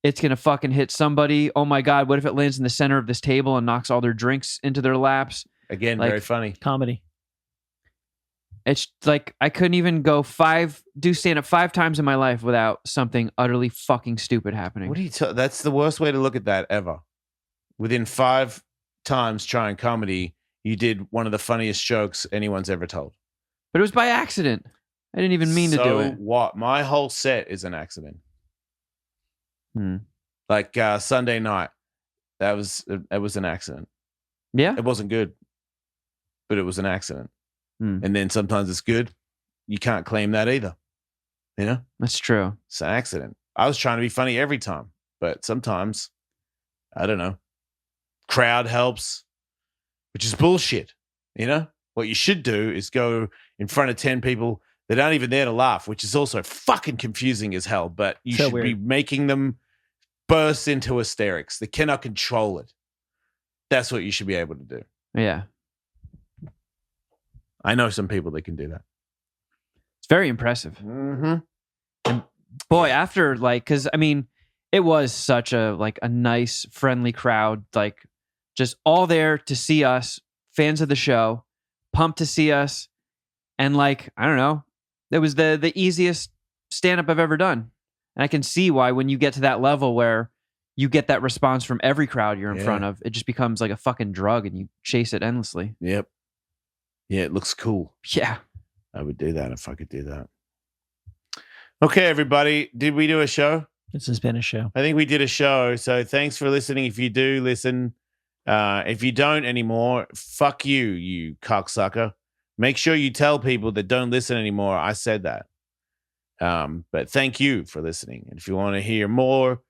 it's going to fucking hit somebody. Oh my God, what if it lands in the center of this table and knocks all their drinks into their laps? Again, like, very funny. Comedy. It's like I couldn't even do stand up 5 times in my life without something utterly fucking stupid happening. What are you that's the worst way to look at that ever. Within 5 times trying comedy, you did one of the funniest jokes anyone's ever told. But it was by accident. I didn't even mean to do it. What? My whole set is an accident. Like Sunday night, it was an accident. Yeah, it wasn't good, but it was an accident. And then sometimes it's good. You can't claim that either. You know, that's true. It's an accident. I was trying to be funny every time, but sometimes I don't know. Crowd helps, which is bullshit. You know, what you should do is go in front of 10 people that aren't even there to laugh, which is also fucking confusing as hell. But you should be making them burst into hysterics. They cannot control it. That's what you should be able to do. Yeah. I know some people that can do that. It's very impressive. Mm-hmm. And boy, after like, because I mean, it was such a nice, friendly crowd, like just all there to see us, fans of the show, pumped to see us, and like I don't know, it was the easiest stand up I've ever done, and I can see why when you get to that level where you get that response from every crowd you're in Yeah. front of. It just becomes like a fucking drug and you chase it endlessly. Yep. Yeah, it looks cool. Yeah. I would do that if I could do that. Okay, everybody. Did we do a show? This has been a show. I think we did a show. So thanks for listening. If you do listen, if you don't anymore, fuck you, you cocksucker. Make sure you tell people that don't listen anymore. I said that. But thank you for listening. And if you want to hear more,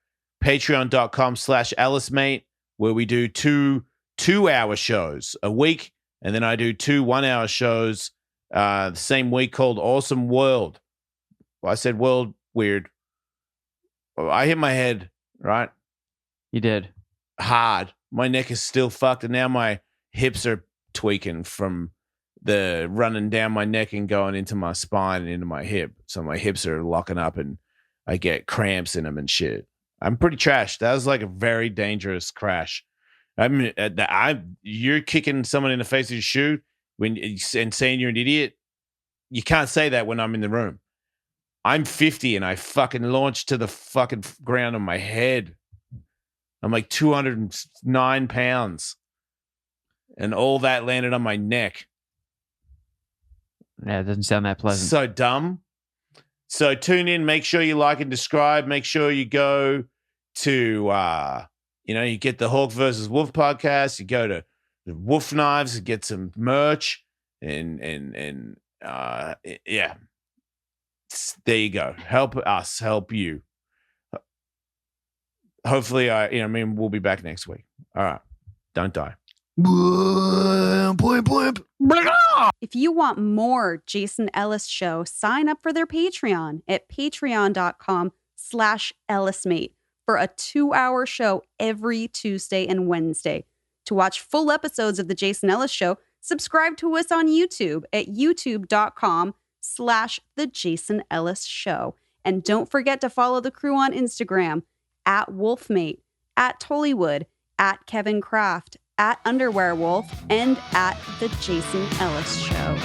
patreon.com/EllisMate, where we do two-hour shows a week. And then I do 2 1-hour shows the same week called Awesome World. Well, I said world weird. I hit my head, right? You did. Hard. My neck is still fucked. And now my hips are tweaking from the running down my neck and going into my spine and into my hip. So my hips are locking up and I get cramps in them and shit. I'm pretty trashed. That was like a very dangerous crash. You're kicking someone in the face with your shoe and saying you're an idiot. You can't say that when I'm in the room. I'm 50 and I fucking launched to the fucking ground on my head. I'm like 209 pounds. And all that landed on my neck. Yeah, it doesn't sound that pleasant. So dumb. So tune in. Make sure you like and subscribe. Make sure you go to, you get the Hawk versus Wolf podcast. You go to the Wolf Knives and get some merch. And yeah. There you go. Help us help you. Hopefully, we'll be back next week. All right. Don't die. If you want more Jason Ellis show, sign up for their Patreon at patreon.com/EllisMate for a 2-hour show every Tuesday and Wednesday. To watch full episodes of the Jason Ellis show, subscribe to us on YouTube at youtube.com/The Jason Ellis Show. And don't forget to follow the crew on Instagram at Wolfmate, at Tullywood, at Kevin Kraft, at Underwear Wolf, and at The Jason Ellis Show.